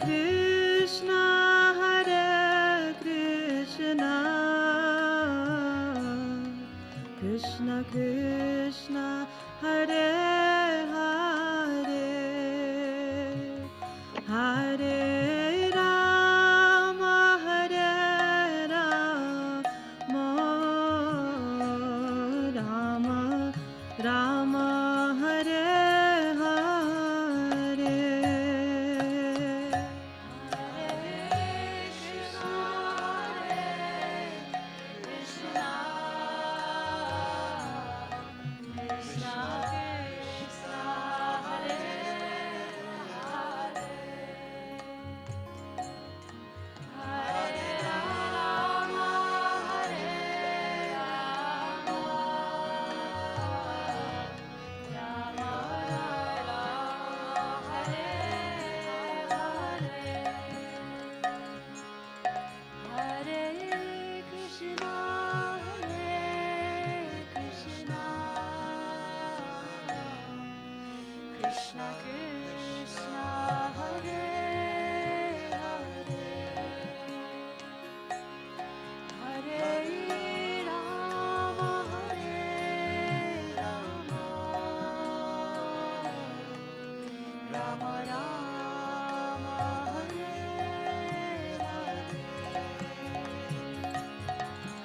Krishna, Krishna Krishna, Hare Hare, Hare Rama, Hare Rama, Rama Rama, Hare Hare.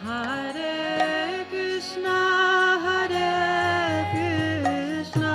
Hare Krishna, Hare Krishna,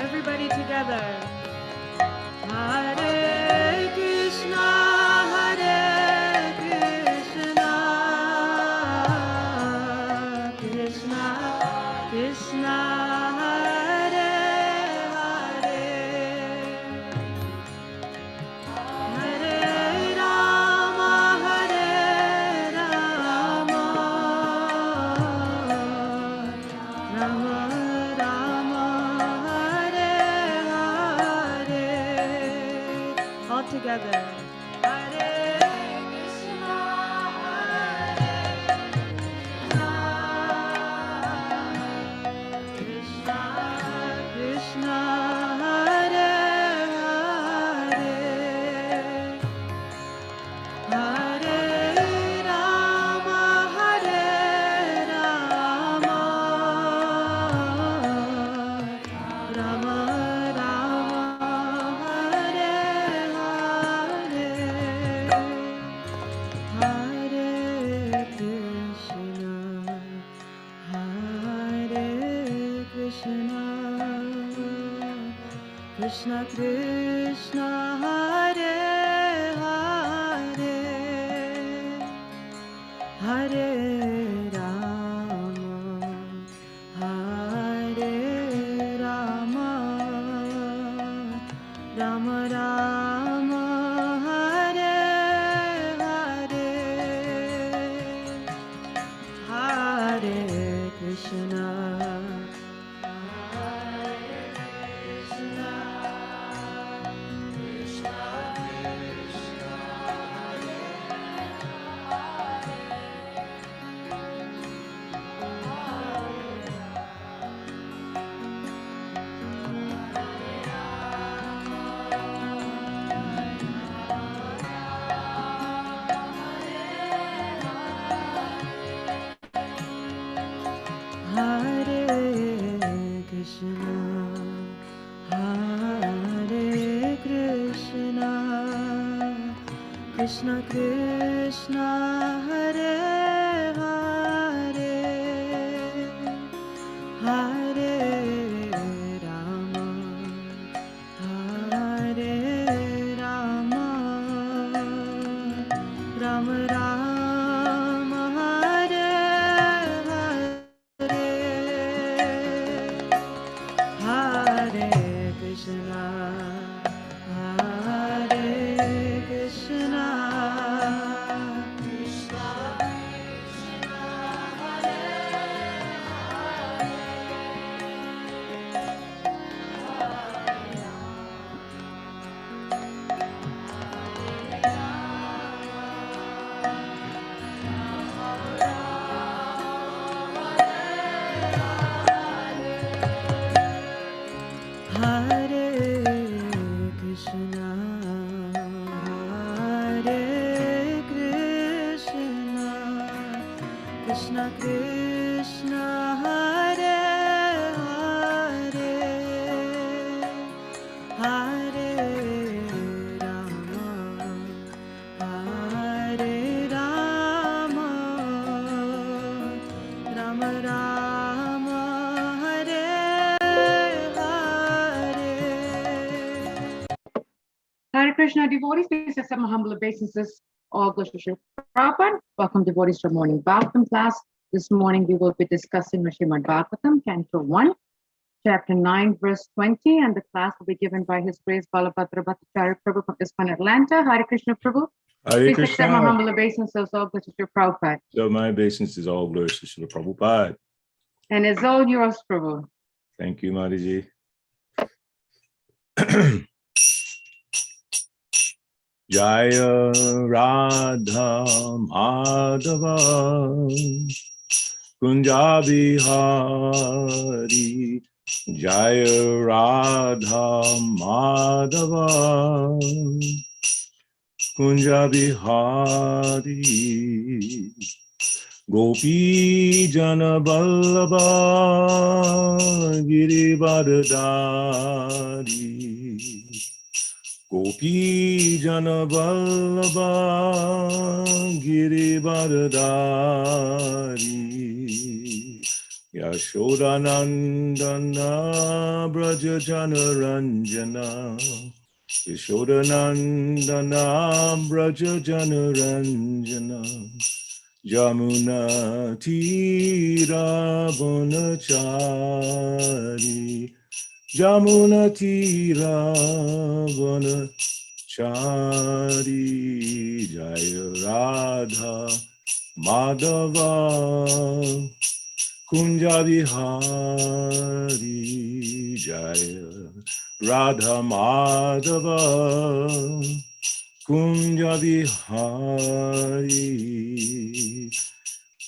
everybody together. Hare Krishna, Hare Krishna, Krishna Krishna, Hare Hare, Hare Rama, Hare Rama, Rama together. Hare Krishna, Hare Krishna, Krishna Krishna, Hare Hare, Krishna Krishna Hare Hare Hare Rama Hare Rama Rama Rama Hare Hare Hare Krishna Krishna Krishna Hare Hare Hare Rama Hare Rama Rama Rama Hare Hare Hare Krishna Krishna Krishna Hare Hare Hare Rama Hare Rama Rama Rama Hare Hare. Hare Krishna devotees, please accept my humble obeisances. All glories to Srila Prabhupada. Welcome devotees to our morning Bhagavatam class. This morning we will be discussing Srimad Bhagavatam, Canto 1, Chapter 9, verse 20, and the class will be given by His Grace Balabhadra Bhattacharya Prabhu from ISKCON Atlanta. Hare Krishna Prabhu. Hare Please accept my Krishna. humble obeisances. All glories to Srila Prabhupada. So my obeisance is all glories to Srila Prabhupada. And it's all yours, Prabhu. Thank you, Mataji. Jaya Radha Madhava Kunjabi Hari Jaya Radha Madhava Kunjabi Hari Gopi Jana Vallabha Girivardhari Gopi Jana Vallabha Girivardhari Yashodanandana Braja Jana Ranjana Yashodanandana Braja Jana Ranjana Jamuna Tira Bonachari Jamuna Tira Bonachari Jaya Radha Madhava Kunja Vihari Jaya Radha Madhava Kunja Vihari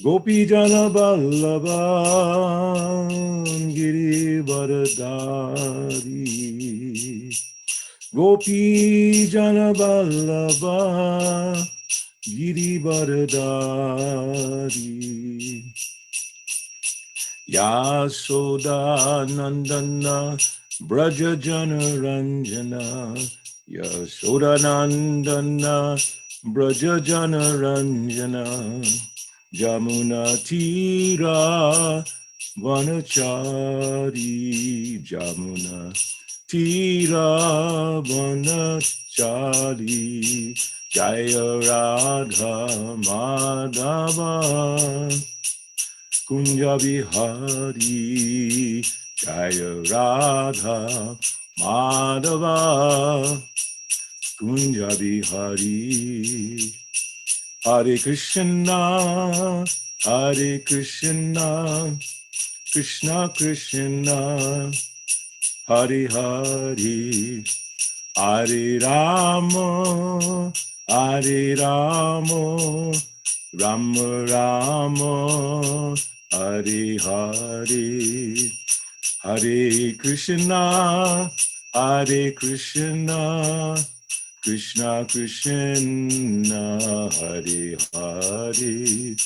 Gopi Jana Vallabha Girivardhari Gopi Jana Vallabha Girivardhari Yasoda Nandana Braja Jana Ranjana Yasoda Nandana Braja Jana Ranjana Jamuna Tira Vanachari Jamuna Tira Vanachari Jaya Radha Madhava Kunja Bihari Jaya Radha Madhava Kunja Bihari Hare Krishna Krishna Krishna Hare Hare Hare Rama Rama Rama Hare Hare Hare Krishna Krishna Krishna Hare Hare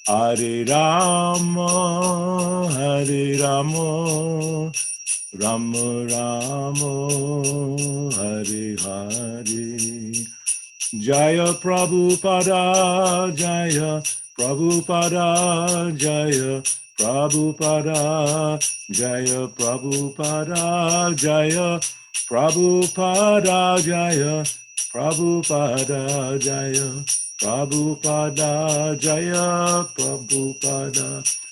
Hare Rama Rama Rama Hare Hare Jaya Prabhupada Jaya Prabhupada Jaya Prabhupada Jaya Prabhupada Jaya Prabhupada Jaya Prabhupada Jaya Prabhupada Jaya Prabhupada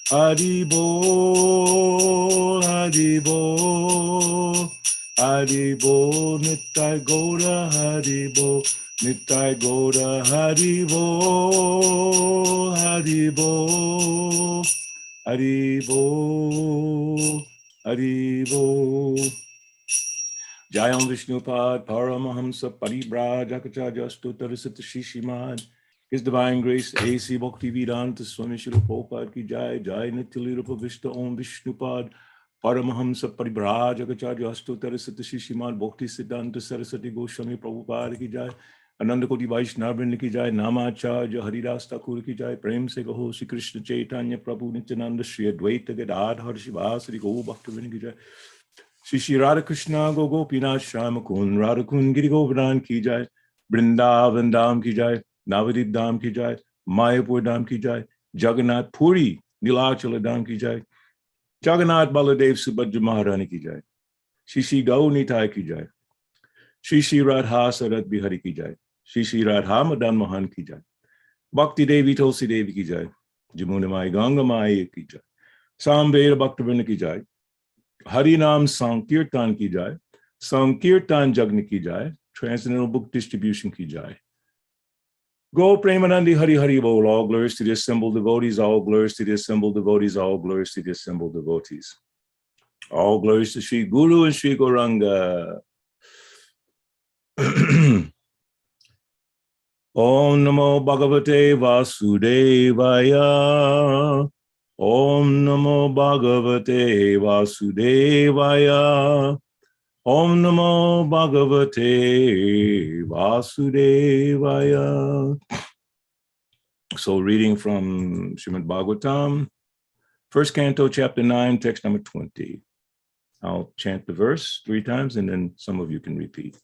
Hari Bol Hari Bol Hari Bol Nittai Gaura Hari Bol Nittai Gaura Hari Bol Hari Bol Hari Bol Hari Bol Jayam Vishnupad Paramahamsa Paribrajakacha Stuttarasita Srimad His Divine Grace A.C. Bhaktivedanta Swami Srila Prabhupada ki Jai Jai Nitya Vishta Om Vishnupad Paramahamsa Paribrajakacha Stuttarasita Srimad Bhakti Siddhanta Saraswati Goswami Prabhupada ki Jai Ananda Koti Vaishnavin ki Jai Namacharya Haridas Thakur ki Jai Prem Se Gaho Shri Krishna Chaitanya Prabhu Nityananda Shri Advaita Gadadhar Shivasari Go Bhaktivinoda ki Jai Shri Radha Krishna Go Gopinath Shamakun Radha Kun Giri Govardhan ki Jai Vrindavan Dham ki Jai Navadip Dham ki Jai Mayapur Dham ki Jai Jagannath Puri Nilachala Dham ki Jai Jagannath Baladev Subhadra Maharani ki Jai Shri Gau Nitai ki Jai Shri Radha Sarat Bihari ki Jai Shri Radha Madan Mohan ki Jai Bhakti Devi Tulsi Devi ki Jai Jamuna Mai Ganga Mai ki Jai Samveda Bhaktivinoda ki Jai Hari Nam Sankirtan ki Jai Sankirtan Jagna ki Jai Transcendental Book Distribution ki Jai Go Premanandi Hari Hari Bol, all glories to the assembled devotees, all glories to the assembled devotees, all glories to the assembled devotees. All glories to Sri Guru and Sri Gauranga. Om Namo Bhagavate Vasudevaya. Om Namo Bhagavate Vasudevaya. Om Namo Bhagavate Vasudevaya. So reading from Srimad Bhagavatam, first canto, chapter 9, text number 20. I'll chant the verse 3 times and then some of you can repeat.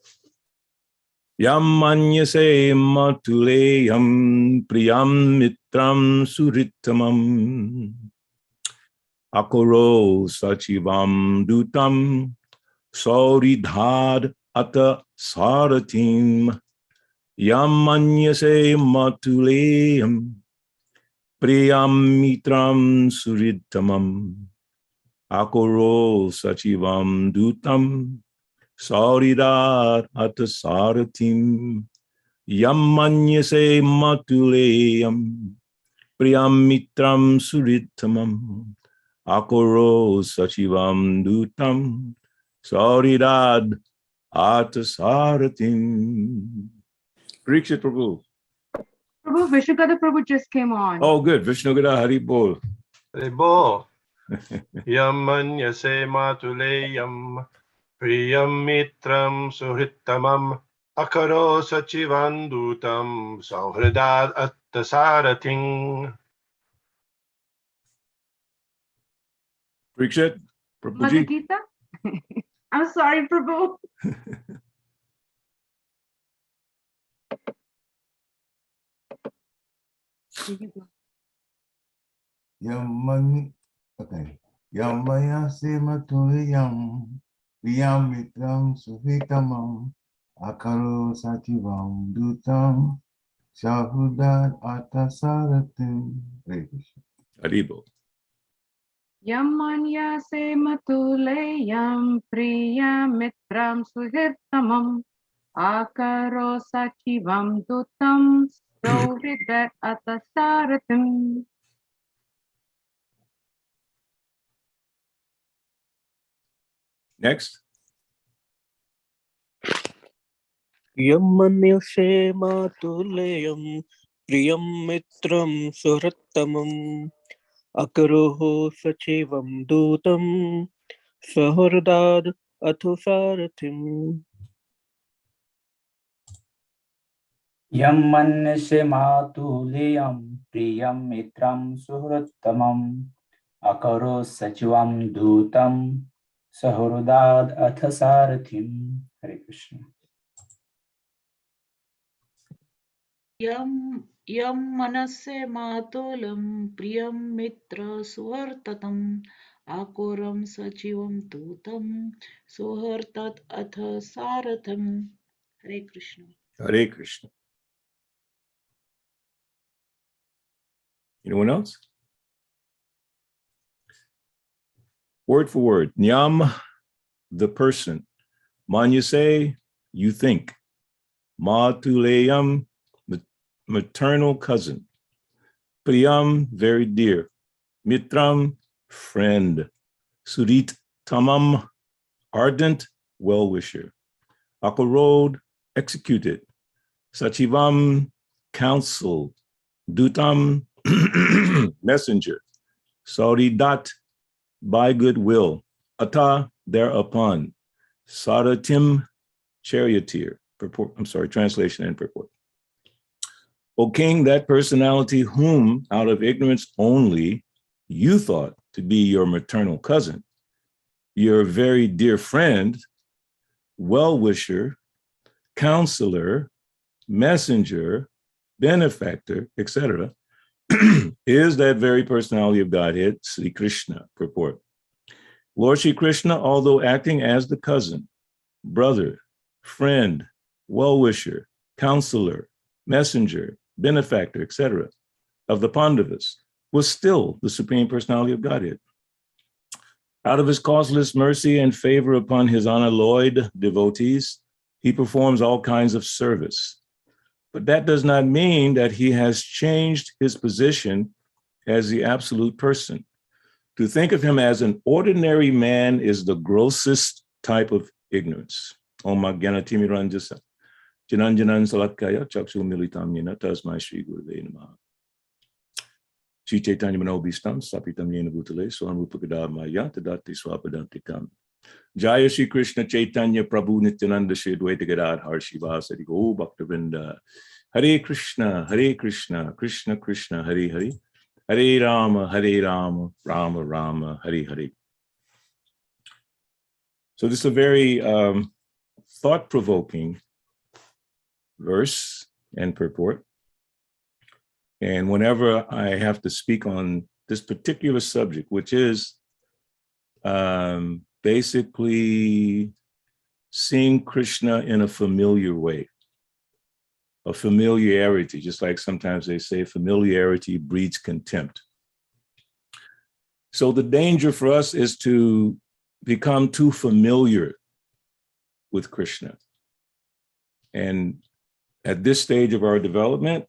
Yam manyase matuleyam priyam mitram surittamam akoro sachivam dutam sauridhad ata saratim yam manyase matuleyam priyam mitram surittamam akoro sachivam dutam sauridhad ata saratim yam manyase matuleyam priyam mitram surittamam akoro sachivam dutam sauridad ata saratim. Parikshit Prabhu. Prabhu, Vishnugata Prabhu just came on. Oh, good. Vishnugata Hari Bol. Hari Bol. Yam manyase matuleyam priyam mitram suhrittamam akaro sachivandutam sauhridad attasarating. Parikshit Prabhuji. Bhagavad-Gita? I'm sorry, Prabhu. Yamanya se matuliyam Priyam Mitram Suhitamam Akaro Sativam Dutam Shahudan Atasaratim. Hare Krishna. Haribo. Yam manyase matuleyam priyam mitram suhirtamam akaro sachivam dutam sohridat atasaratim. Next. Yam manyase matuleyam priyam mitram suhrittamam akaroho sachivam dutam sahurdad athusaratim. Yam manyase matuliyam priyam mitram suhrittamam akaro sachivam dutam sahurdad athasarathim. Hare Krishna. Yam manase matulam priyam mitra suhartatam akoram sachivam tutam suhartat atha saratham. Hare Krishna. Hare Krishna. Anyone else? Word for word. Nyam, the person. Manyase, you think. Matuleyam, maternal cousin. Priyam, very dear. Mitram, friend. Surit tamam, ardent well-wisher. Akarod, executed. Sachivam, counsel. Dutam, messenger. Sauridat, by goodwill. Ata, thereupon. Saratim, charioteer. Purport, translation and purport. O king, that personality whom, out of ignorance only, you thought to be your maternal cousin, your very dear friend, well-wisher, counselor, messenger, benefactor, etc., is that very personality of Godhead, Sri Krishna. Purport. Lord Sri Krishna, although acting as the cousin, brother, friend, well-wisher, counselor, messenger, benefactor, etc., of the Pandavas, was still the Supreme Personality of Godhead. Out of his causeless mercy and favor upon his unalloyed devotees, he performs all kinds of service. But that does not mean that he has changed his position as the absolute person. To think of him as an ordinary man is the grossest type of ignorance. Om Jnanatimi Ranjasa. Janan Janan Salatkaya Chakshu Militam Yena Tasmai Shri Guruve Namaha. Shri Chaitanya Manobhistam Sapitam Yena Bhutale Swam Rupakada Maya Tadati Swapadantikam. Jaya Shri Krishna Chaitanya Prabhu Nityananda Shri Dvaita Gadadhar Shivasati Go Bhaktavinda. Hare Krishna, Krishna Krishna, Hare Hare. Hare Rama, Rama Rama, Hare Hare. So this is a very thought-provoking verse and purport. And whenever I have to speak on this particular subject, which is basically seeing Krishna in a familiar way, a familiarity, just like sometimes they say familiarity breeds contempt. So the danger for us is to become too familiar with Krishna. And at this stage of our development,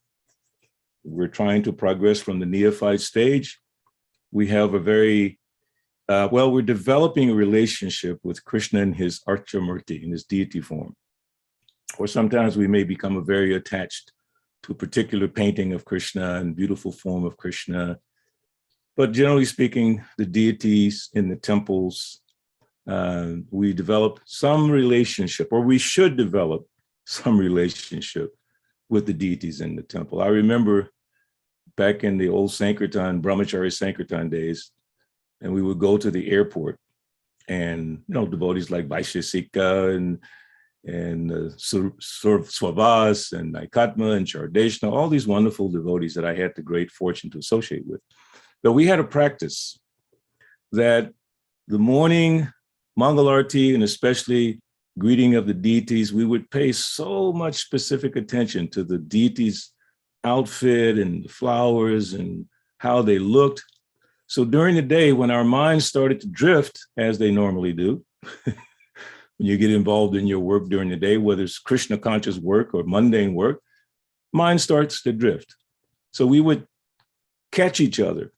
we're trying to progress from the neophyte stage. We have a very, we're developing a relationship with Krishna in his Archamurti, in his deity form. Or sometimes we may become very attached to a particular painting of Krishna and beautiful form of Krishna. But generally speaking, the deities in the temples, we develop some relationship, or we should develop some relationship with the deities in the temple. I remember back in the old Sankirtan, Brahmacharya Sankirtan days, and we would go to the airport, and devotees like Vaishesika and Swavas and Naikatma and Chardeshna, all these wonderful devotees that I had the great fortune to associate with. But we had a practice that the morning Mangalarti, and especially greeting of the deities, we would pay so much specific attention to the deities' outfit and the flowers and how they looked. So during the day, when our minds started to drift, as they normally do, when you get involved in your work during the day, whether it's Krishna conscious work or mundane work, mind starts to drift. So we would catch each other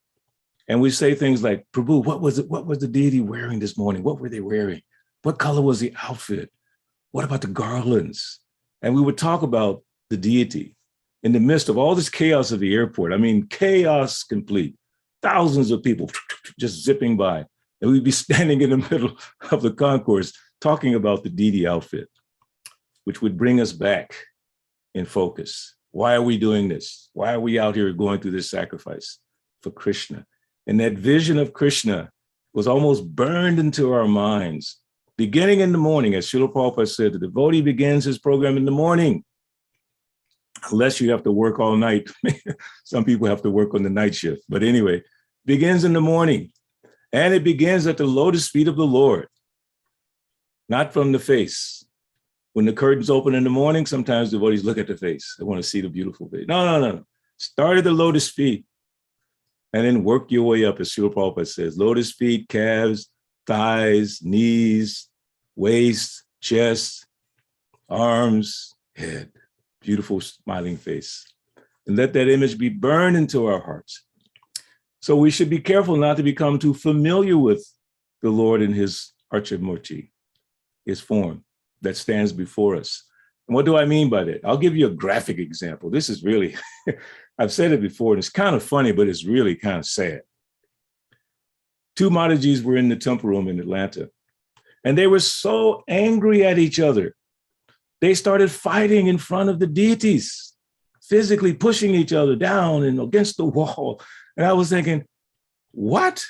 and we say things like, Prabhu, what was the deity wearing this morning? What were they wearing? What color was the outfit? What about the garlands? And we would talk about the deity in the midst of all this chaos of the airport. I mean, chaos complete. Thousands of people just zipping by. And we'd be standing in the middle of the concourse talking about the deity outfit, which would bring us back in focus. Why are we doing this? Why are we out here going through this sacrifice for Krishna? And that vision of Krishna was almost burned into our minds. Beginning in the morning, as Srila Prabhupada said, the devotee begins his program in the morning, unless you have to work all night. Some people have to work on the night shift. But anyway, begins in the morning. And it begins at the lotus feet of the Lord, not from the face. When the curtains open in the morning, sometimes devotees look at the face. They want to see the beautiful face. No. Start at the lotus feet and then work your way up, as Srila Prabhupada says. Lotus feet, calves, thighs, knees, waist, chest, arms, head. Beautiful smiling face. And let that image be burned into our hearts. So we should be careful not to become too familiar with the Lord in his Archamurti, his form that stands before us. And what do I mean by that? I'll give you a graphic example. This is really, I've said it before, and it's kind of funny, but it's really kind of sad. Two Matajis were in the temple room in Atlanta, and they were so angry at each other. They started fighting in front of the deities, physically pushing each other down and against the wall. And I was thinking, what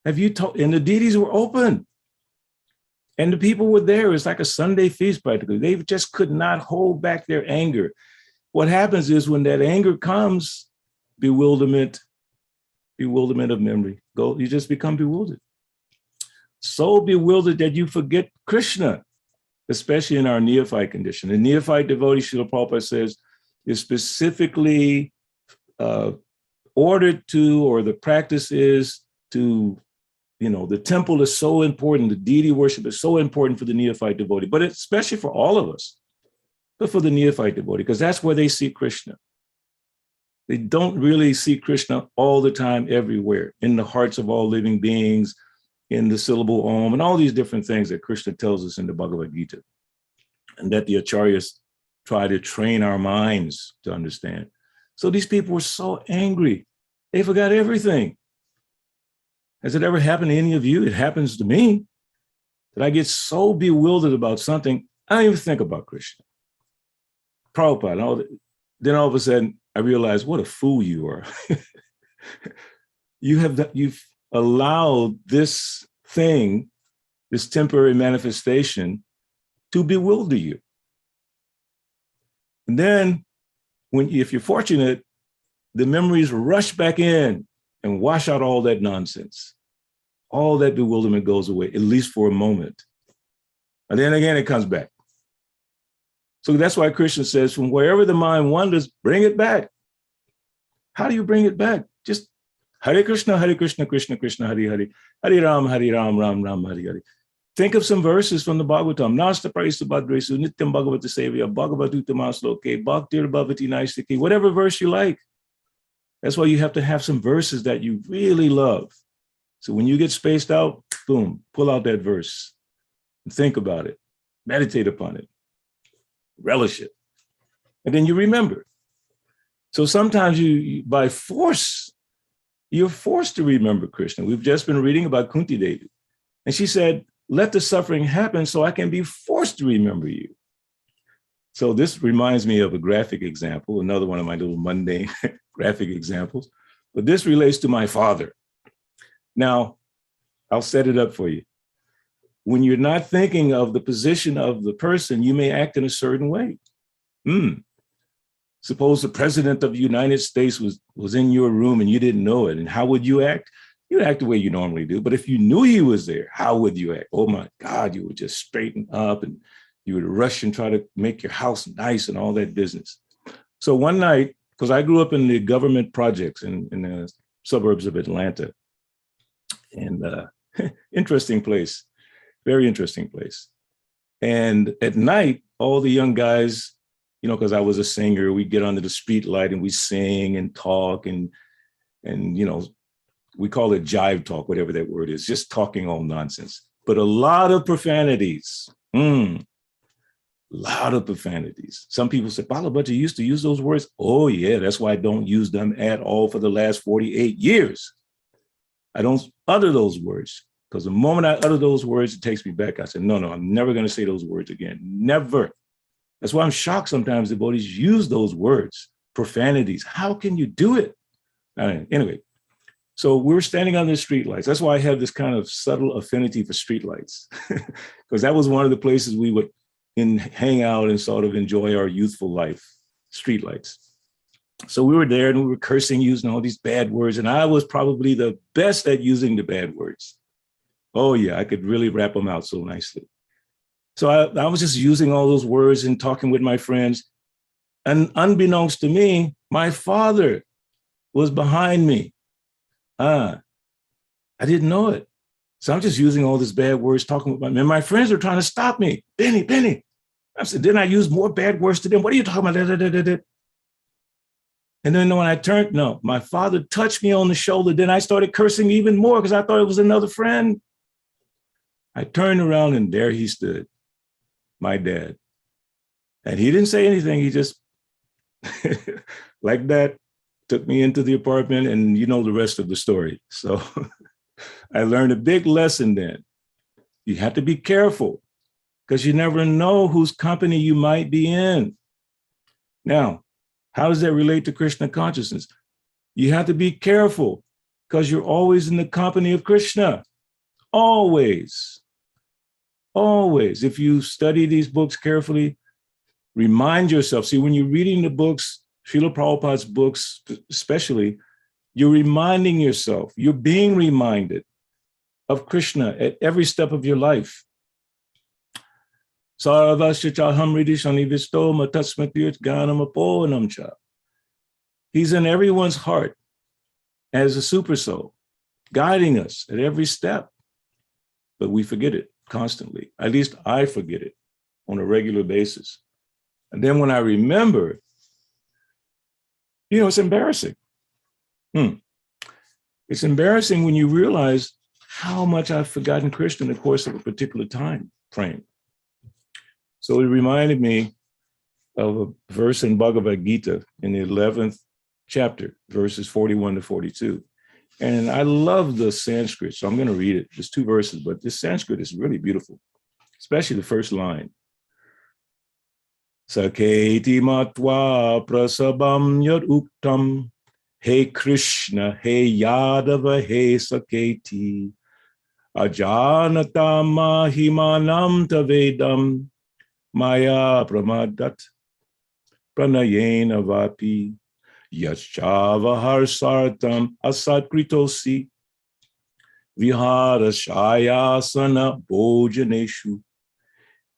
have you told? And the deities were open. And the people were there. It's like a Sunday feast practically. They just could not hold back their anger. What happens is when that anger comes, bewilderment of memory. You just become bewildered. So bewildered that you forget Krishna, especially in our neophyte condition. The neophyte devotee, Srila Prabhupada says, is specifically ordered to, or the practice is to, the temple is so important, the deity worship is so important for the neophyte devotee, but it's especially for all of us, but for the neophyte devotee, because that's where they see Krishna. They don't really see Krishna all the time, everywhere, in the hearts of all living beings, in the syllable Om, and all these different things that Krishna tells us in the Bhagavad-Gita, and that the acharyas try to train our minds to understand. So these people were so angry. They forgot everything. Has it ever happened to any of you? It happens to me, that I get so bewildered about something, I don't even think about Krishna. Prabhupada, then all of a sudden, I realized what a fool you are. You've allowed this thing, this temporary manifestation, to bewilder you. And then, if you're fortunate, the memories rush back in and wash out all that nonsense. All that bewilderment goes away, at least for a moment. And then again, it comes back. So that's why Krishna says, from wherever the mind wanders, bring it back. How do you bring it back? Just Hare Krishna, Krishna Krishna, Hare Hare, Hare Ram, Ram Ram, Hare Hare. Think of some verses from the Bhagavatam. Nasta Praisa Bhadresu, Nityam Bhagavata Sevya, Bhagavadutamasloke, Bhaktir Bhavati Naistiki, whatever verse you like. That's why you have to have some verses that you really love. So when you get spaced out, boom, pull out that verse and think about it, meditate upon it, relish it, and then you remember. So sometimes by force, you're forced to remember Krishna. We've just been reading about Kunti Devi, and she said, let the suffering happen so I can be forced to remember you. So this reminds me of a graphic example, another one of my little mundane graphic examples, but this relates to my father. Now, I'll set it up for you. When you're not thinking of the position of the person, you may act in a certain way. Suppose the president of the United States was in your room and you didn't know it, and how would you act? you act the way you normally do. But if you knew he was there, how would you act? Oh my God, you would just straighten up and you would rush and try to make your house nice and all that business. So one night, because I grew up in the government projects in the suburbs of Atlanta, and interesting place, very interesting place. And at night, all the young guys, you know, because I was a singer, we get under the street light and we sing and talk and you know, we call it jive talk, whatever that word is, just talking all nonsense. But a lot of profanities. Lot of profanities. Some people say, Balabhadra used to use those words. Oh yeah, that's why I don't use them at all for the last 48 years. I don't utter those words because the moment I utter those words, it takes me back. I said, no, I'm never going to say those words again. Never. That's why I'm shocked sometimes devotees use those words, profanities. How can you do it? Anyway, so we're standing under the streetlights. That's why I have this kind of subtle affinity for streetlights, because that was one of the places we would hang out and sort of enjoy our youthful life, streetlights. So we were there and we were cursing, using all these bad words. And I was probably the best at using the bad words. Oh yeah, I could really rap them out so nicely. So I was just using all those words and talking with my friends. And unbeknownst to me, my father was behind me. I didn't know it. So I'm just using all these bad words, talking with my friends are trying to stop me. Benny. I said, didn't I use more bad words to them? What are you talking about? And then when I turned, no, my father touched me on the shoulder. Then I started cursing even more because I thought it was another friend. I turned around and there he stood, my dad. And he didn't say anything. He just, like that, took me into the apartment and you know the rest of the story. So I learned a big lesson then. You have to be careful because you never know whose company you might be in. Now, how does that relate to Krishna consciousness? You have to be careful because you're always in the company of Krishna. Always. Always. If you study these books carefully, remind yourself. See, when you're reading the books, Srila Prabhupada's books especially, you're reminding yourself, you're being reminded of Krishna at every step of your life. He's in everyone's heart as a super soul, guiding us at every step. But we forget it constantly. At least I forget it on a regular basis. And then when I remember, you know, it's embarrassing. It's embarrassing when you realize how much I've forgotten Krishna in the course of a particular time frame. So it reminded me of a verse in Bhagavad-Gita in the 11th chapter, verses 41 to 42. And I love the Sanskrit, so I'm going to read it. Just 2 verses, but this Sanskrit is really beautiful, especially the first line. Saketi matva prasabam yad uktam, Hey Krishna, Hey Yadava, Hey Saketi, Ajanata mahimanam tavedam, Maya pramadat, pranayena vapi, Yaschavahar sartam asatkritosi, Vihara shayasana bhojaneshu,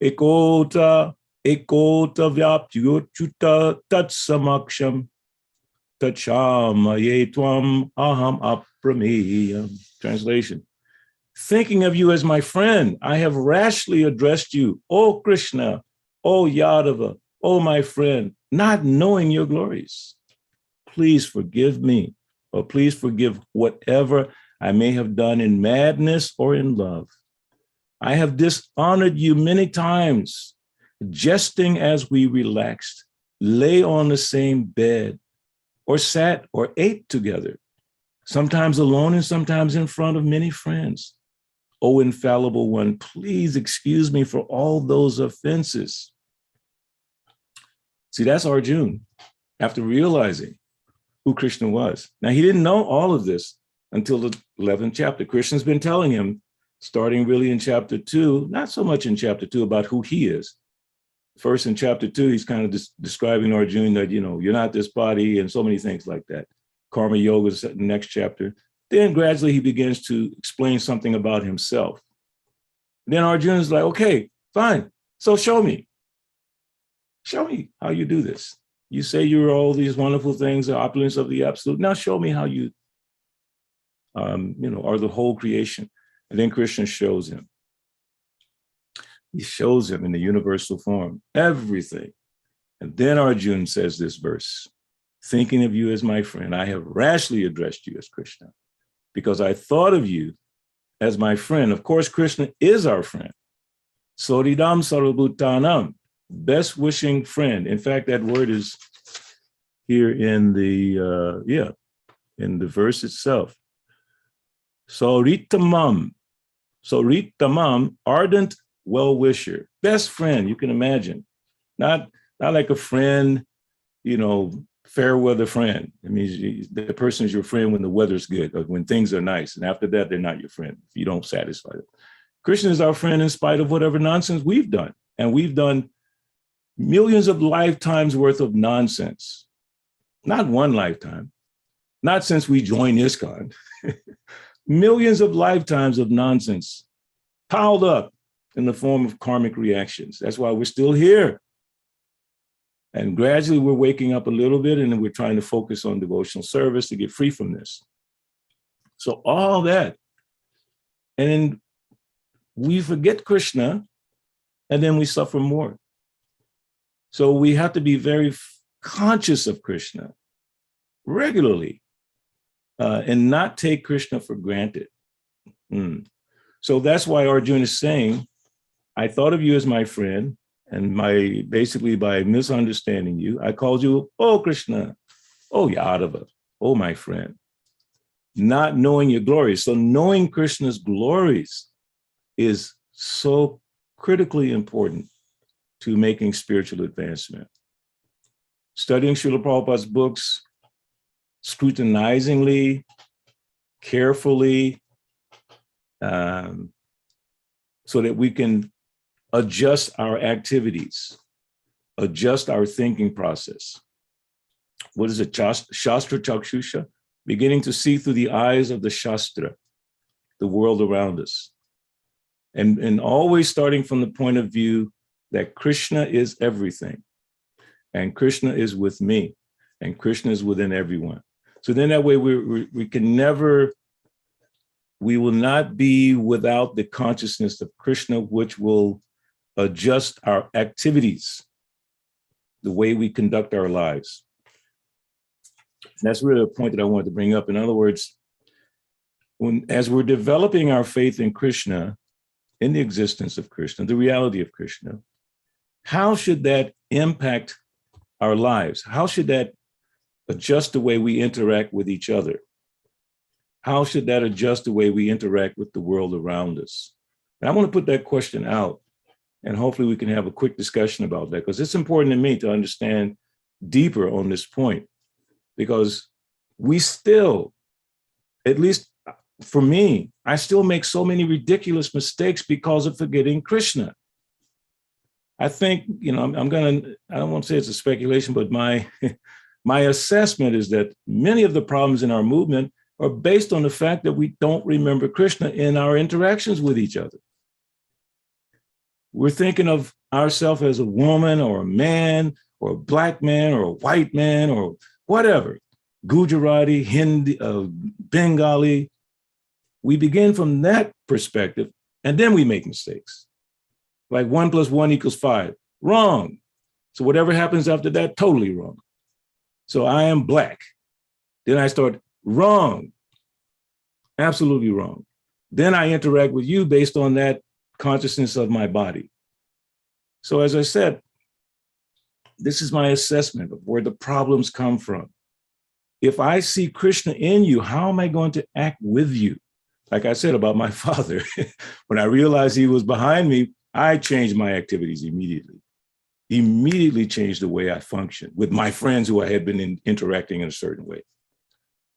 Ekota vyaptyuchuta tatsamaksham, Tachamaye tvam aham aprameyam. Translation. Thinking of you as my friend, I have rashly addressed you, O Krishna, O Yadava, O my friend, not knowing your glories. Please forgive me, or please forgive whatever I may have done in madness or in love. I have dishonored you many times, jesting as we relaxed, lay on the same bed, or sat or ate together, sometimes alone and sometimes in front of many friends. O infallible one, please excuse me for all those offenses. See, that's Arjuna, after realizing who Krishna was. Now, he didn't know all of this until the 11th chapter. Krishna's been telling him, starting really in chapter 2, not so much in chapter 2 about who he is. First in chapter 2, he's kind of describing Arjuna that, you know, you're not this body and so many things like that. Karma yoga is the next chapter. Then gradually he begins to explain something about himself. Then Arjuna is like, okay, fine. So show me. Show me how you do this. You say you're all these wonderful things, the opulence of the absolute. Now show me how you, are the whole creation. And then Krishna shows him. He shows him in the universal form, everything. And then Arjuna says this verse, thinking of you as my friend, I have rashly addressed you as Krishna, because I thought of you as my friend. Of course, Krishna is our friend. Soridam sarvabhutanam, best wishing friend. In fact, that word is here in the verse itself. Soritamam, ardent well-wisher, best friend you can imagine. Not like a friend, fair weather friend. It means the person is your friend when the weather's good or when things are nice. And after that, they're not your friend if you don't satisfy them. Krishna is our friend in spite of whatever nonsense we've done. And we've done millions of lifetimes worth of nonsense. Not one lifetime. Not since we joined ISKCON. Millions of lifetimes of nonsense piled up in the form of karmic reactions. That's why we're still here. And gradually we're waking up a little bit, and then we're trying to focus on devotional service to get free from this. So all that. And then we forget Krishna, and then we suffer more. So we have to be very conscious of Krishna regularly and not take Krishna for granted. So that's why Arjuna is saying, I thought of you as my friend, and basically by misunderstanding you, I called you, oh, Krishna, oh, Yadava, oh, my friend, not knowing your glories. So knowing Krishna's glories is so critically important to making spiritual advancement. Studying Srila Prabhupada's books, scrutinizingly, carefully, so that we can adjust our activities, adjust our thinking process. What is it? Shastra Chakshusha? Beginning to see through the eyes of the Shastra, the world around us. And always starting from the point of view that Krishna is everything. And Krishna is with me. And Krishna is within everyone. So then that way we will not be without the consciousness of Krishna, which will adjust our activities, the way we conduct our lives. And that's really a point that I wanted to bring up. In other words, as we're developing our faith in Krishna, in the existence of Krishna, the reality of Krishna, how should that impact our lives? How should that adjust the way we interact with each other? How should that adjust the way we interact with the world around us? And I want to put that question out, and hopefully we can have a quick discussion about that, because it's important to me to understand deeper on this point, because we still, at least for me, I still make so many ridiculous mistakes because of forgetting Krishna. I think, I don't want to say it's a speculation, but my assessment is that many of the problems in our movement are based on the fact that we don't remember Krishna in our interactions with each other. We're thinking of ourselves as a woman or a man or a black man or a white man or whatever, Gujarati, Hindi, Bengali. We begin from that perspective, and then we make mistakes. Like 1 + 1 = 5. Wrong. So whatever happens after that, totally wrong. So I am black. Then I start wrong. Absolutely wrong. Then I interact with you based on that consciousness of my body. So as I said, this is my assessment of where the problems come from. If I see Krishna in you, how am I going to act with you? Like I said about my father, when I realized he was behind me, I changed my activities immediately changed the way I functioned with my friends who I had been interacting in a certain way.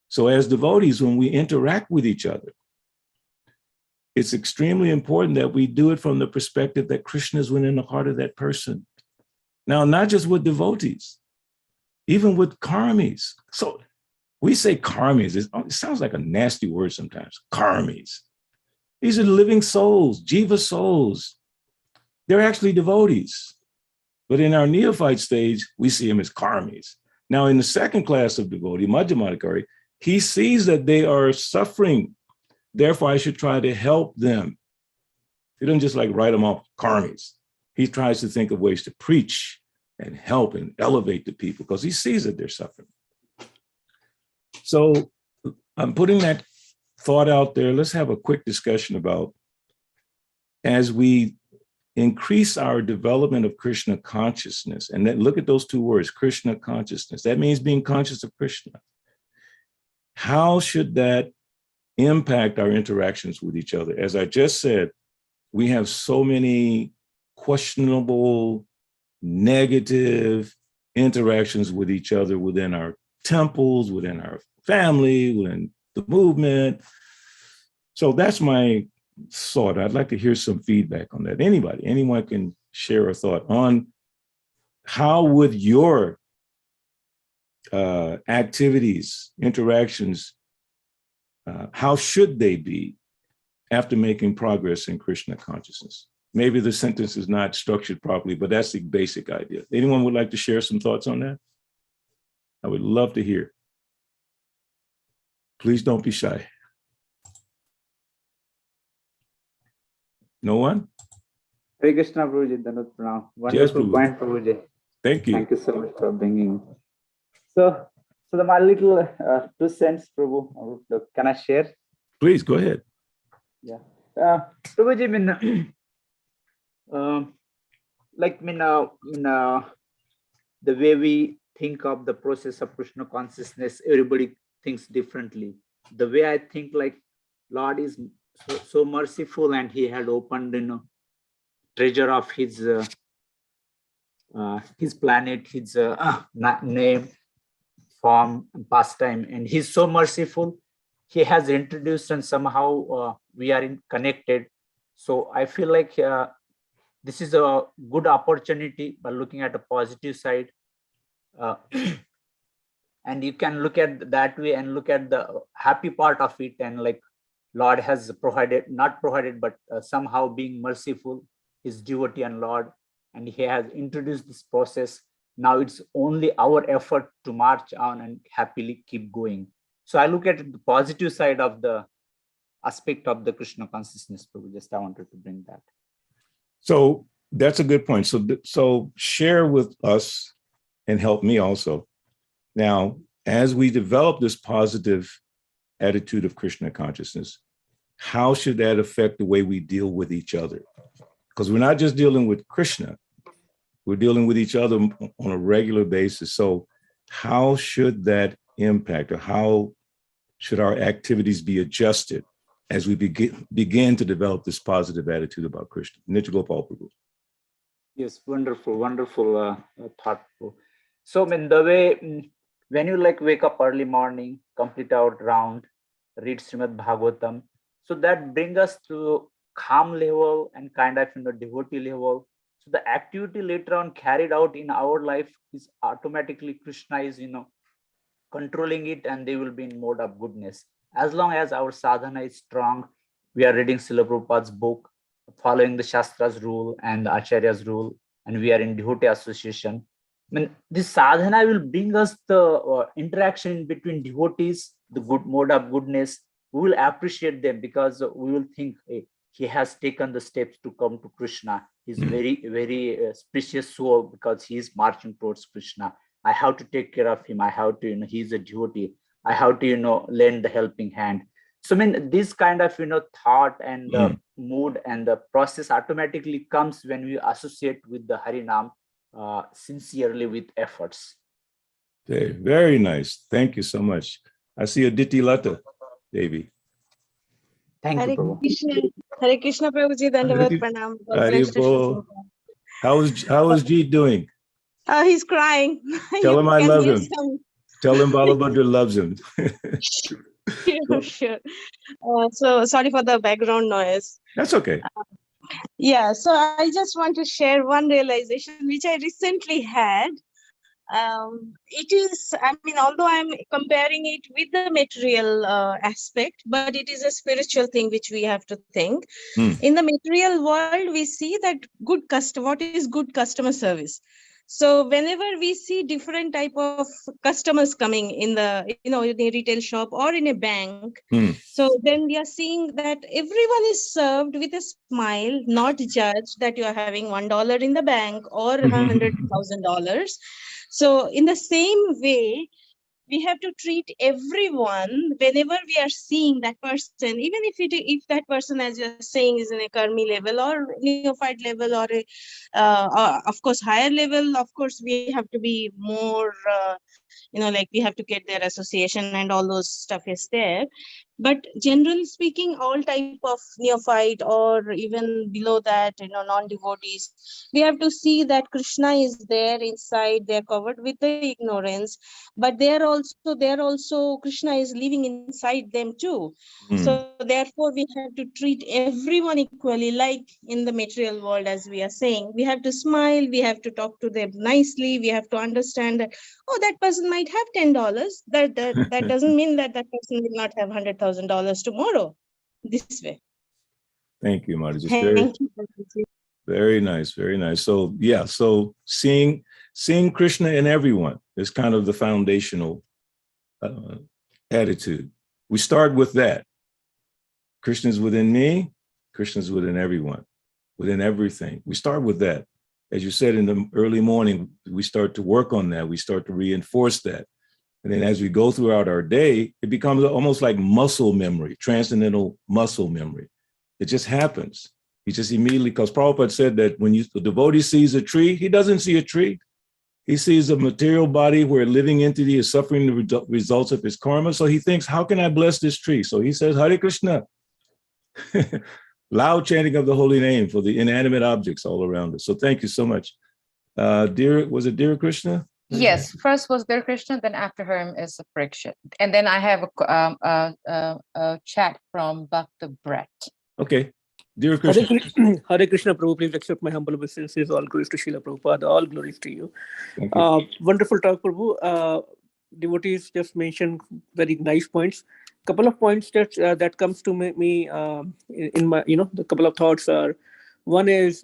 So as devotees, when we interact with each other, it's extremely important that we do it from the perspective that Krishna is within the heart of that person. Now, not just with devotees, even with karmis. So We say karmis. It sounds like a nasty word sometimes. Karmis. These are living souls, jiva souls. They're actually devotees. But in our neophyte stage, we see them as karmis. Now, in the second class of devotee, Madhyamadikari, he sees that they are suffering. Therefore, I should try to help them. He doesn't just like write them off karmis. He tries to think of ways to preach and help and elevate the people because he sees that they're suffering. So I'm putting that thought out there. Let's have a quick discussion about, as we increase our development of Krishna consciousness, and then look at those two words, Krishna consciousness. That means being conscious of Krishna. How should that impact our interactions with each other? As I just said, we have so many questionable, negative interactions with each other within our temples, within our family, within the movement. So that's my thought. I'd like to hear some feedback on that. Anyone can share a thought on how would your activities, interactions, how should they be after making progress in Krishna consciousness? Maybe the sentence is not structured properly, but that's the basic idea. Anyone would like to share some thoughts on that? I would love to hear. Please don't be shy. No one? Hare Krishna, Prabhuji. Dandavat pranam. Yes, Wonderful Prabhu. point, Prabhuji. Thank you. Thank you so much for bringing. So my little 2 cents, Prabhu. Can I share? Please go ahead. Yeah. Prabhuji, the way we think of the process of Krishna consciousness, everybody thinks differently. The way I think, like, Lord is so merciful, and he had opened, treasure of his planet, his name, form, and pastime, and he's so merciful. He has introduced, and somehow we are connected. So I feel like this is a good opportunity by looking at a positive side. And you can look at that way and look at the happy part of it, and like Lord has provided, not provided, but somehow being merciful, his devotee and Lord, and he has introduced this process. Now it's only our effort to march on and happily keep going. So I look at the positive side of the aspect of the Krishna consciousness. Just I wanted to bring that. So that's a good point. So share with us and help me also. Now, as we develop this positive attitude of Krishna consciousness, how should that affect the way we deal with each other? Because we're not just dealing with Krishna, we're dealing with each other on a regular basis. So how should that impact, or how should our activities be adjusted as we begin to develop this positive attitude about Krishna? Nitya-Gopal Prabhu. Yes, wonderful thought. So in the way, when you like wake up early morning, complete our round, read Srimad Bhagavatam, so that brings us to calm level and kind of devotee level. So the activity later on carried out in our life is automatically Krishna is controlling it, and they will be in mode of goodness. As long as our sadhana is strong, we are reading Srila Prabhupada's book, following the Shastra's rule and the Acharya's rule, and we are in devotee association. I mean, this sadhana will bring us the interaction between devotees, the good mode of goodness. We will appreciate them because we will think, hey, he has taken the steps to come to Krishna. He's very, very precious soul because he is marching towards Krishna. I have to take care of him. I have to, he's a devotee. I have to, lend the helping hand. So, I mean, this kind of, thought and the mood and the process automatically comes when we associate with the Harinam sincerely with efforts. Okay, very nice. Thank you so much. I see Aditi Lata, Devi. Thank you, Prabhu. Hare Krishna, Prabhuji. Dandavat pranam. God bless you. How is Jeet doing? He's crying. Tell him I love hear him. Tell him Balabhadra loves him. Sure. So sorry for the background noise. That's okay. Yeah, so I just want to share one realization which I recently had. it is, I mean, although I'm comparing it with the material aspect, but it is a spiritual thing which we have to think. In the material world, we see that what is good customer service. So whenever we see different type of customers coming in the, in a retail shop or in a bank, so then we are seeing that everyone is served with a smile, not judged that you are having $1 in the bank or $100,000. So in the same way, we have to treat everyone whenever we are seeing that person, even if that person, as you're saying, is in a karmi level or neophyte level or of course higher level. Of course, we have to be more, like we have to get their association and all those stuff is there. But generally speaking, all type of neophyte or even below that, non-devotees, we have to see that Krishna is there inside. They're covered with the ignorance, but they're also Krishna is living inside them too. So therefore, we have to treat everyone equally, like in the material world, as we are saying. We have to smile. We have to talk to them nicely. We have to understand that, oh, that person might have $10. That doesn't mean that person will not have $100,000 tomorrow. This way. Thank you, Marty. Just Thank you. very nice, very nice. So yeah, so seeing Krishna in everyone is kind of the foundational attitude. We start with that. Krishna's within me, Krishna's within everyone, within everything. We start with that. As you said, in the early morning, we start to work on that. We start to reinforce that. And then as we go throughout our day, it becomes almost like muscle memory, transcendental muscle memory. It just happens. He just immediately, because Prabhupada said that when the devotee sees a tree, he doesn't see a tree. He sees a material body where a living entity is suffering the results of his karma. So he thinks, how can I bless this tree? So he says, Hare Krishna. Loud chanting of the holy name for the inanimate objects all around us. So thank you so much. Was it Dear Krishna? Yes, first was Dear Krishna, then after him is Parikshit. And then I have a chat from Bhakta Okay. Dear Krishna. Hare Krishna, Prabhu, please accept my humble obeisances. All glories to Srila Prabhupada. All glories to you. Wonderful talk, Prabhu. Devotees just mentioned very nice points. Couple of points that comes to me in my, the couple of thoughts are, one is,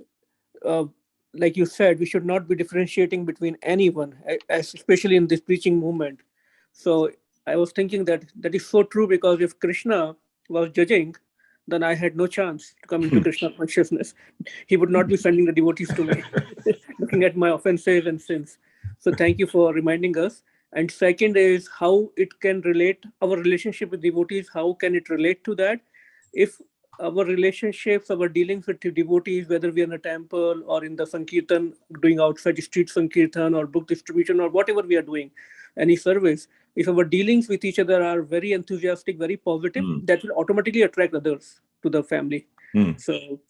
like you said, we should not be differentiating between anyone, especially in this preaching movement. So I was thinking that is so true, because if Krishna was judging, then I had no chance to come into Krishna consciousness. He would not be sending the devotees to me, looking at my offenses and sins. So thank you for reminding us. And second is how it can relate, our relationship with devotees, how can it relate to that? If our relationships, our dealings with devotees, whether we are in a temple or in the Sankirtan, doing outside street Sankirtan or book distribution or whatever we are doing, any service, if our dealings with each other are very enthusiastic, very positive, that will automatically attract others to the family. So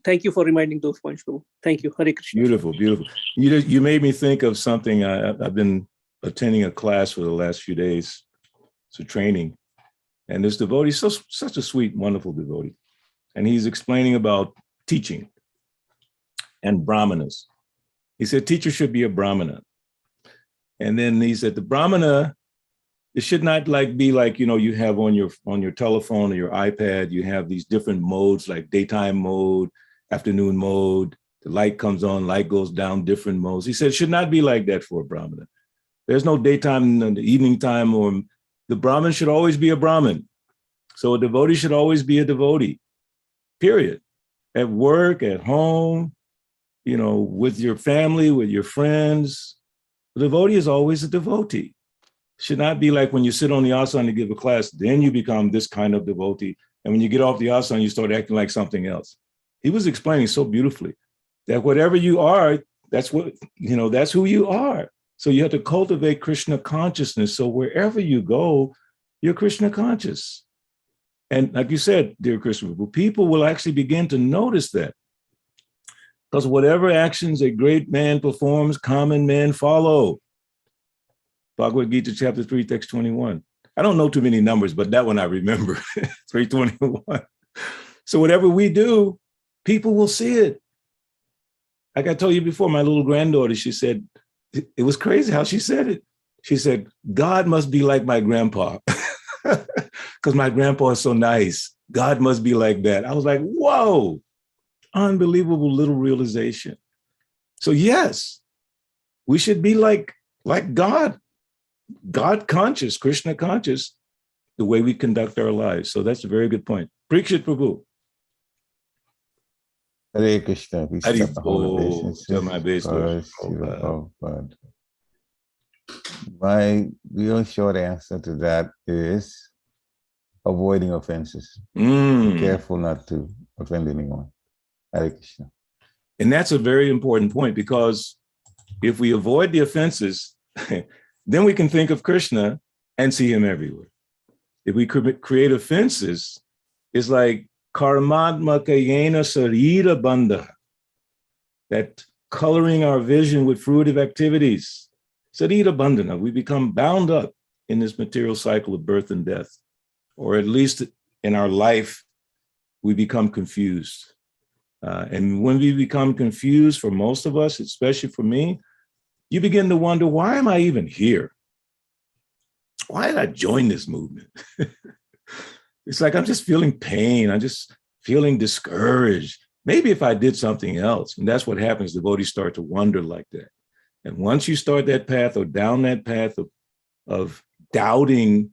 thank you for reminding those points, Prabhu. Thank you. Hare Krishna. Beautiful, beautiful. You made me think of something. I've been attending a class for the last few days. It's a training. And this devotee, such a sweet, wonderful devotee. And he's explaining about teaching and brahmanas. He said, teacher should be a brahmana. And then he said, the brahmana, it should not be like, you have on your telephone or your iPad, you have these different modes, like daytime mode, afternoon mode, the light comes on, light goes down, different modes. He said, it should not be like that for a brahmana. There's no daytime and the evening time, or the Brahmin should always be a Brahmin. So a devotee should always be a devotee, period. At work, at home, with your family, with your friends. The devotee is always a devotee. Should not be like when you sit on the asana to give a class, then you become this kind of devotee. And when you get off the asana, you start acting like something else. He was explaining so beautifully that whatever you are, that's who you are. So you have to cultivate Krishna consciousness. So wherever you go, you're Krishna conscious. And like you said, dear Krishna, people will actually begin to notice that. Because whatever actions a great man performs, common men follow. Bhagavad-Gita chapter 3, text 21. I don't know too many numbers, but that one I remember, 321. So whatever we do, people will see it. Like I told you before, my little granddaughter, she said, it was crazy how she said it. She said, God must be like my grandpa because my grandpa is so nice. God must be like that. I was like, whoa, unbelievable little realization. So yes, we should be like God conscious, Krishna conscious, the way we conduct our lives. So that's a very good point. Parikshit Prabhu. Hare Krishna. We Hari start the whole Tell my base, Lord. My real short answer to that is avoiding offenses. Be careful not to offend anyone. Hare Krishna. And that's a very important point, because if we avoid the offenses, then we can think of Krishna and see him everywhere. If we create offenses, it's like karmadmaka yena sarira bandha, that coloring our vision with fruitive activities. Sarira bandhana, we become bound up in this material cycle of birth and death, or at least in our life, we become confused. And when we become confused, for most of us, especially for me, you begin to wonder, why am I even here? Why did I join this movement? It's like I'm just feeling pain. I'm just feeling discouraged. Maybe if I did something else. And that's what happens. Devotees start to wonder like that. And once you start that path or down that path of doubting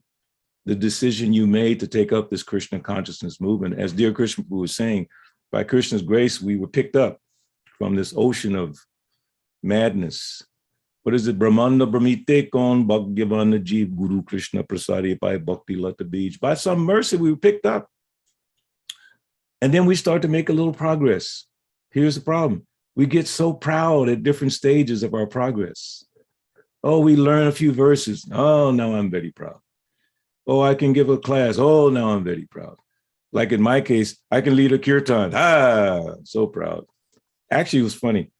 the decision you made to take up this Krishna consciousness movement, as dear Krishna was saying, by Krishna's grace, we were picked up from this ocean of madness. What is it? Brahmanda Brahmite Kon Bhagavana Jeev Guru Krishna Prasari Pai Bhakti Lata Beach. By some mercy, we were picked up. And then we start to make a little progress. Here's the problem. We get so proud at different stages of our progress. Oh, we learn a few verses. Oh, now I'm very proud. Oh, I can give a class. Oh, now I'm very proud. Like in my case, I can lead a kirtan. So proud. Actually, it was funny.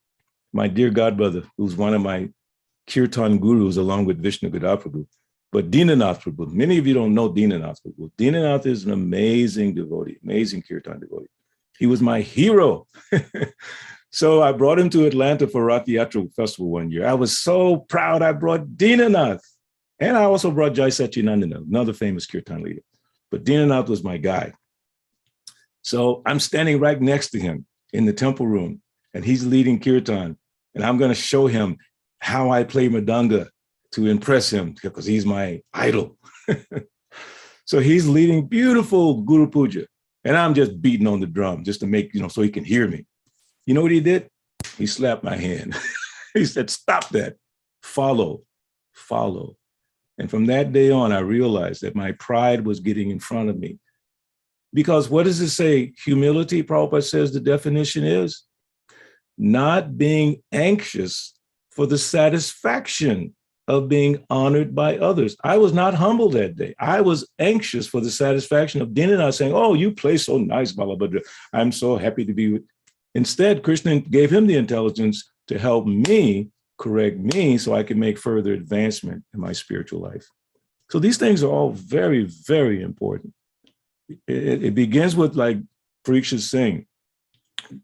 My dear godbrother, who's one of my kirtan gurus along with Vishnu Prabhu, but Dinanath Prabhu. Many of you don't know Dinanath Prabhu. Dinanath is an amazing devotee, amazing kirtan devotee. He was my hero. So I brought him to Atlanta for Rath Yatra Festival one year. I was so proud I brought Dinanath. And I also brought Jai Satchidananda, another famous kirtan leader. But Dinanath was my guy. So I'm standing right next to him in the temple room, and he's leading kirtan. And I'm going to show him how I play mridanga to impress him, because he's my idol. So he's leading beautiful Guru Puja, and I'm just beating on the drum just to make, so he can hear me. You know what he did? He slapped my hand. He said, stop that, follow. And from that day on, I realized that my pride was getting in front of me. Because what does it say? Humility, Prabhupada says the definition is not being anxious for the satisfaction of being honored by others. I was not humble that day. I was anxious for the satisfaction of Dinanath saying, oh, you play so nice, Balabhadra. I'm so happy to be with. Instead, Krishna gave him the intelligence to help me, correct me, so I can make further advancement in my spiritual life. So these things are all very, very important. It begins with, like Parikshit saying,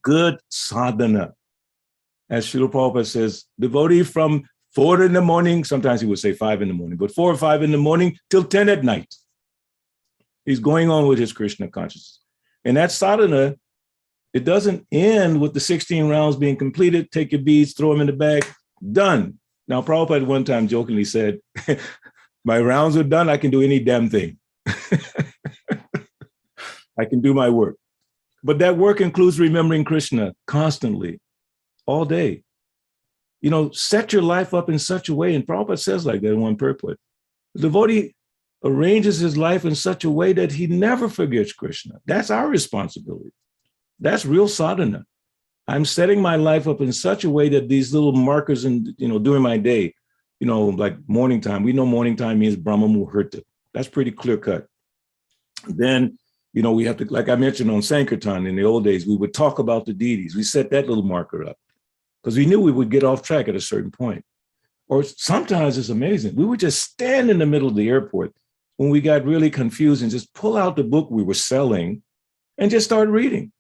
good sadhana. As Srila Prabhupada says, devotee from 4 in the morning, sometimes he would say 5 in the morning, but 4 or 5 in the morning till 10 at night. He's going on with his Krishna consciousness. And that sadhana, it doesn't end with the 16 rounds being completed, take your beads, throw them in the bag, done. Now, Prabhupada one time jokingly said, my rounds are done, I can do any damn thing. I can do my work. But that work includes remembering Krishna constantly, all day. Set your life up in such a way, and Prabhupada says like that in one purport. The devotee arranges his life in such a way that he never forgets Krishna. That's our responsibility. That's real sadhana. I'm setting my life up in such a way that these little markers during my day, like morning time, we know morning time means Brahma Muhurta. That's pretty clear cut. Then, we have to, like I mentioned on Sankirtan in the old days, we would talk about the deities. We set that little marker up because we knew we would get off track at a certain point. Or sometimes it's amazing. We would just stand in the middle of the airport when we got really confused and just pull out the book we were selling and just start reading.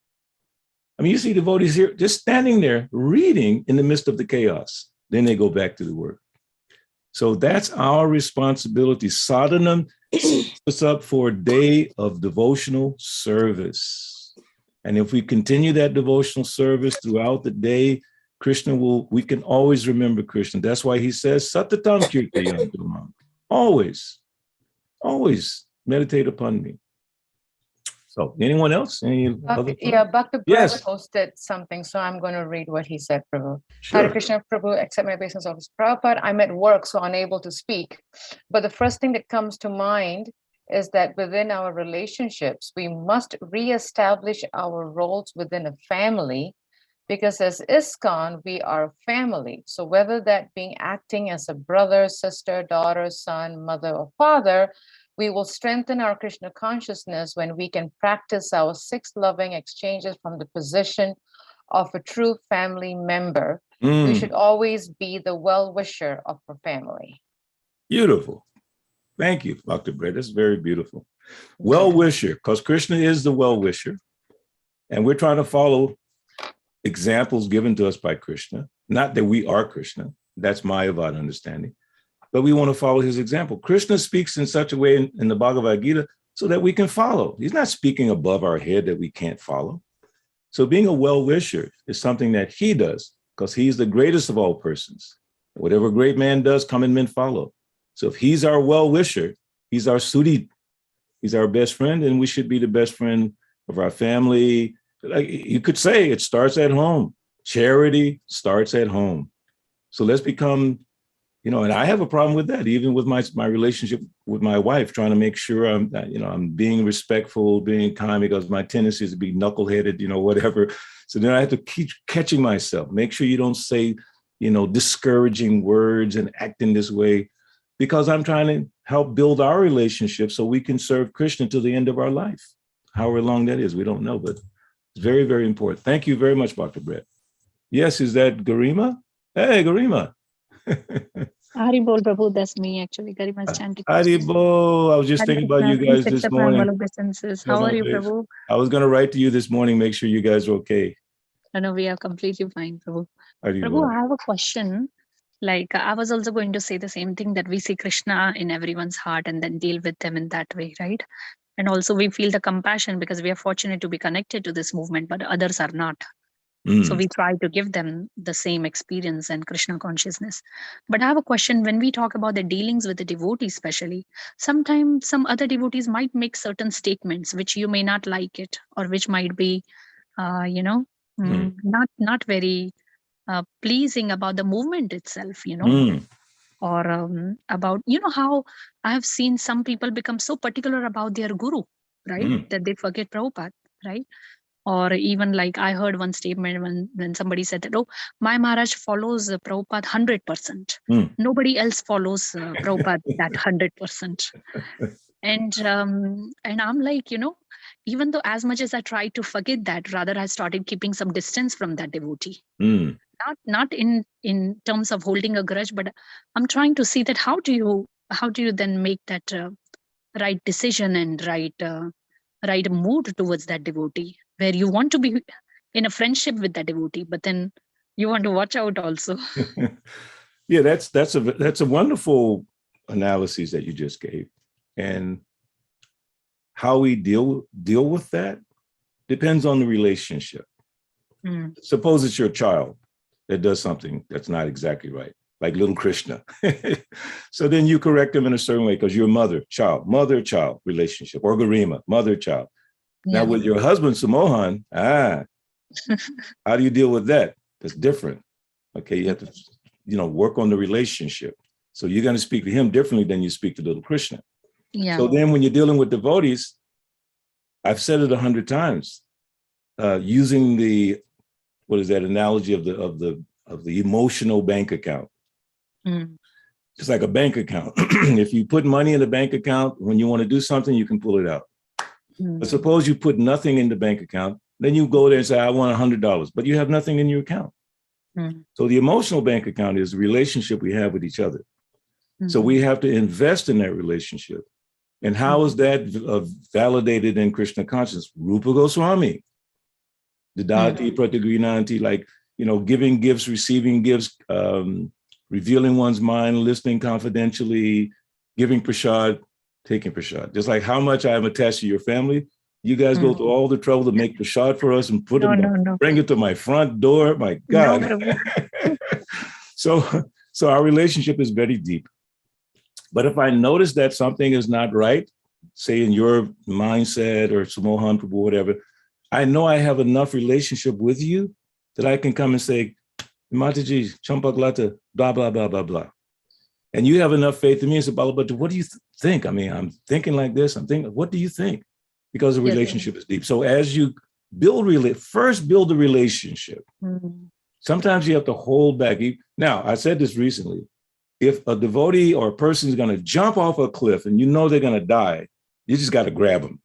I mean, you see devotees here just standing there reading in the midst of the chaos. Then they go back to the work. So that's our responsibility. Sadhanam sets us up for a day of devotional service. And if we continue that devotional service throughout the day, we can always remember Krishna. That's why he says, Satatam Kirtayantu. Always meditate upon me. So anyone else? Any other? Yeah, Bhakta Yes. posted something, so I'm going to read what he said, Prabhu. Sure. Hare Krishna, Prabhu, accept my obeisance of his Prabhupada. I'm at work, so unable to speak. But the first thing that comes to mind is that within our relationships, we must reestablish our roles within a family, because as ISKCON, we are family. So whether that being acting as a brother, sister, daughter, son, mother, or father, we will strengthen our Krishna consciousness when we can practice our 6 loving exchanges from the position of a true family member. We should always be the well-wisher of our family. Beautiful. Thank you, Dr. Brett. That's very beautiful. Well-wisher, because Krishna is the well-wisher. And we're trying to follow examples given to us by Krishna. Not that we are Krishna. That's Mayavad understanding. But we want to follow his example. Krishna speaks in such a way in the Bhagavad-Gita so that we can follow. He's not speaking above our head that we can't follow. So being a well-wisher is something that he does because he's the greatest of all persons. Whatever great man does, common men follow. So if he's our well-wisher, he's our Sudhi, he's our best friend, and we should be the best friend of our family. Like you could say, it starts at home. Charity starts at home. So let's become, and I have a problem with that, even with my relationship with my wife, trying to make sure I'm being respectful, being kind, because my tendency is to be knuckleheaded, whatever. So then I have to keep catching myself, make sure you don't say, discouraging words and act in this way, because I'm trying to help build our relationship so we can serve Krishna to the end of our life. However long that is, we don't know, but it's very, very important. Thank you very much, Dr. Brett. Yes, is that Garima? Hey, Garima. Haribol, Prabhu, that's me actually. Garima's chanting. Haribol, I was just thinking about you guys this morning. How are you, Prabhu? I was going to write to you this morning, make sure you guys are okay. No, we are completely fine, Prabhu. Haribol. Prabhu, I have a question. Like, I was also going to say the same thing, that we see Krishna in everyone's heart and then deal with them in that way, right? And also we feel the compassion because we are fortunate to be connected to this movement, but others are not. So we try to give them the same experience and Krishna consciousness. But I have a question. When we talk about the dealings with the devotees, especially, sometimes some other devotees might make certain statements which you may not like it, or which might be, not very pleasing about the movement itself, or about, how I have seen some people become so particular about their guru, right? That they forget Prabhupada, right? Or even like I heard one statement when somebody said that, oh, my Maharaj follows Prabhupada 100%. Nobody else follows Prabhupada that 100%. And I'm like, even though as much as I try to forget that, rather I started keeping some distance from that devotee. Not in terms of holding a grudge, but I'm trying to see that how do you then make that right decision and right mood towards that devotee, where you want to be in a friendship with that devotee, but then you want to watch out also. Yeah, that's a wonderful analysis that you just gave. And how we deal with that depends on the relationship. Suppose it's your child that does something that's not exactly right, like little Krishna. So then you correct them in a certain way because you're mother-child relationship, or Garima, mother-child. Yeah. Now with your husband, Sumohan, how do you deal with that? That's different. Okay, you have to, work on the relationship. So you're going to speak to him differently than you speak to little Krishna. Yeah. So then when you're dealing with devotees, I've said it 100 times, using the, what is that analogy of the emotional bank account. It's like a bank account. If you put money in the bank account, when you want to do something, you can pull it out. But suppose you put nothing in the bank account, then you go there and say, I want $100, but you have nothing in your account. So the emotional bank account is the relationship we have with each other. So we have to invest in that relationship. And how is that validated in Krishna consciousness? Rupa Goswami, the Dati Pratigrinanti, like, giving gifts, receiving gifts, revealing one's mind, listening confidentially, giving prasad, taking prasad. Just like how much I am attached to your family. You guys go through all the trouble to make prasad for us and bring it to my front door. My God. No, So our relationship is very deep. But if I notice that something is not right, say in your mindset or Samohan Prabhu, whatever, I know I have enough relationship with you that I can come and say, Mataji, Champaglata, blah, blah, blah, blah, blah. And you have enough faith in me and say, Balabhadra, what do you think? I mean, I'm thinking like this. I'm thinking, what do you think? Because the relationship is deep. So as you first build a relationship, sometimes you have to hold back. Now, I said this recently. If a devotee or a person is going to jump off a cliff and you know they're going to die, you just got to grab them.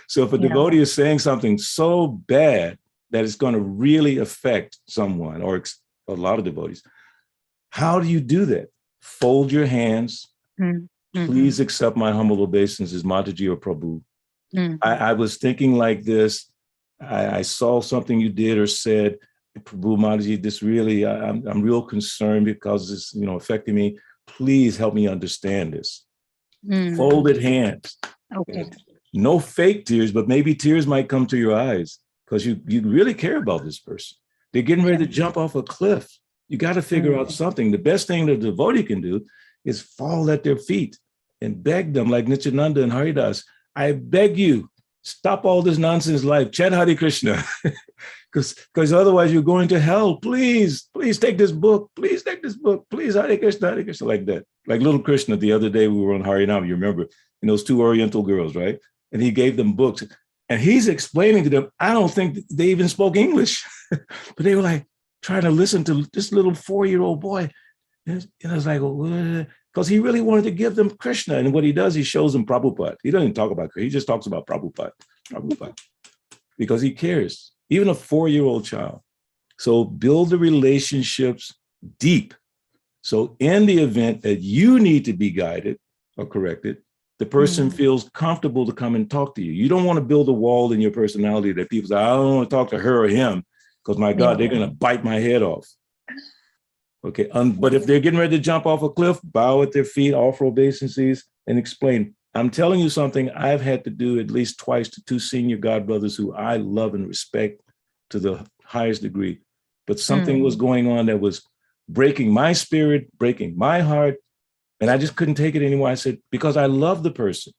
So if a devotee is saying something so bad that it's going to really affect someone or a lot of devotees, how do you do that? Fold your hands. Please accept my humble obeisances, Mataji or Prabhu. I was thinking like this. I saw something you did or said. Prabhu, Mataji, this really, I'm real concerned because it's, affecting me. Please help me understand this. Folded hands. Okay. No fake tears, but maybe tears might come to your eyes because you really care about this person. They're getting ready to jump off a cliff. You got to figure out something. The best thing that the devotee can do is fall at their feet and beg them like Nityananda and Haridas. I beg you, stop all this nonsense life. Chant Hare Krishna. Because otherwise you're going to hell. Please take this book. Please take this book. Please, Hare Krishna, like that. Like little Krishna, the other day we were on Harinam, you remember, and those two Oriental girls, right? And he gave them books. And he's explaining to them, I don't think they even spoke English. But they were like trying to listen to this little 4-year-old boy. And I was like, because he really wanted to give them Krishna. And what he does, he shows them Prabhupada. He doesn't talk about Krishna. He just talks about Prabhupada. Because he cares. Even a 4-year-old child. So build the relationships deep. So in the event that you need to be guided or corrected, the person feels comfortable to come and talk to you. You don't want to build a wall in your personality that people say, I don't want to talk to her or him because my God, they're going to bite my head off. Okay, but if they're getting ready to jump off a cliff, bow at their feet, offer obeisances, and explain, I'm telling you something I've had to do at least twice to 2 senior godbrothers who I love and respect to the highest degree. But something was going on that was breaking my spirit, breaking my heart, and I just couldn't take it anymore. I said, because I love the person.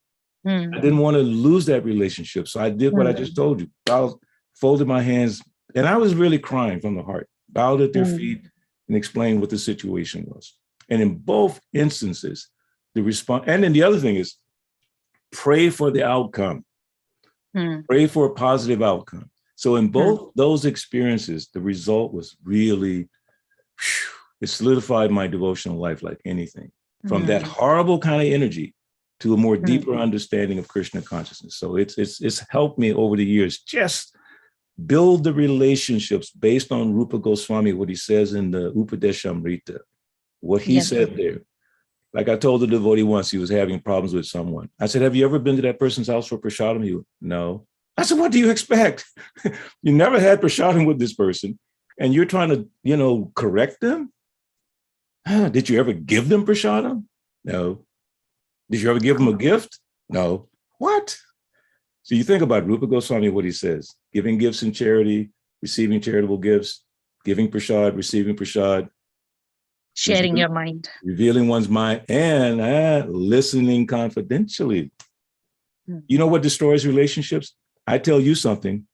I didn't want to lose that relationship. So I did what I just told you. I folded my hands, and I was really crying from the heart, bowed at their feet, and explained what the situation was. And in both instances, the response, and then the other thing is, pray for the outcome. Pray for a positive outcome. So in both those experiences, the result was really, it solidified my devotional life like anything. From that horrible kind of energy to a more deeper understanding of Krishna consciousness. So it's helped me over the years just build the relationships based on Rupa Goswami, what he says in the Upadeshamrita, what he said there. Like I told the devotee once, he was having problems with someone. I said, have you ever been to that person's house for prasadam? He went, no. I said, what do you expect? You never had prasadam with this person and you're trying to, correct them? Did you ever give them prasadam? No. Did you ever give them a gift? No. What? So you think about Rupa Goswami, what he says, giving gifts in charity, receiving charitable gifts, giving prasad, receiving prasad. Sharing your mind. Revealing one's mind and listening confidentially. You know what destroys relationships? I tell you something.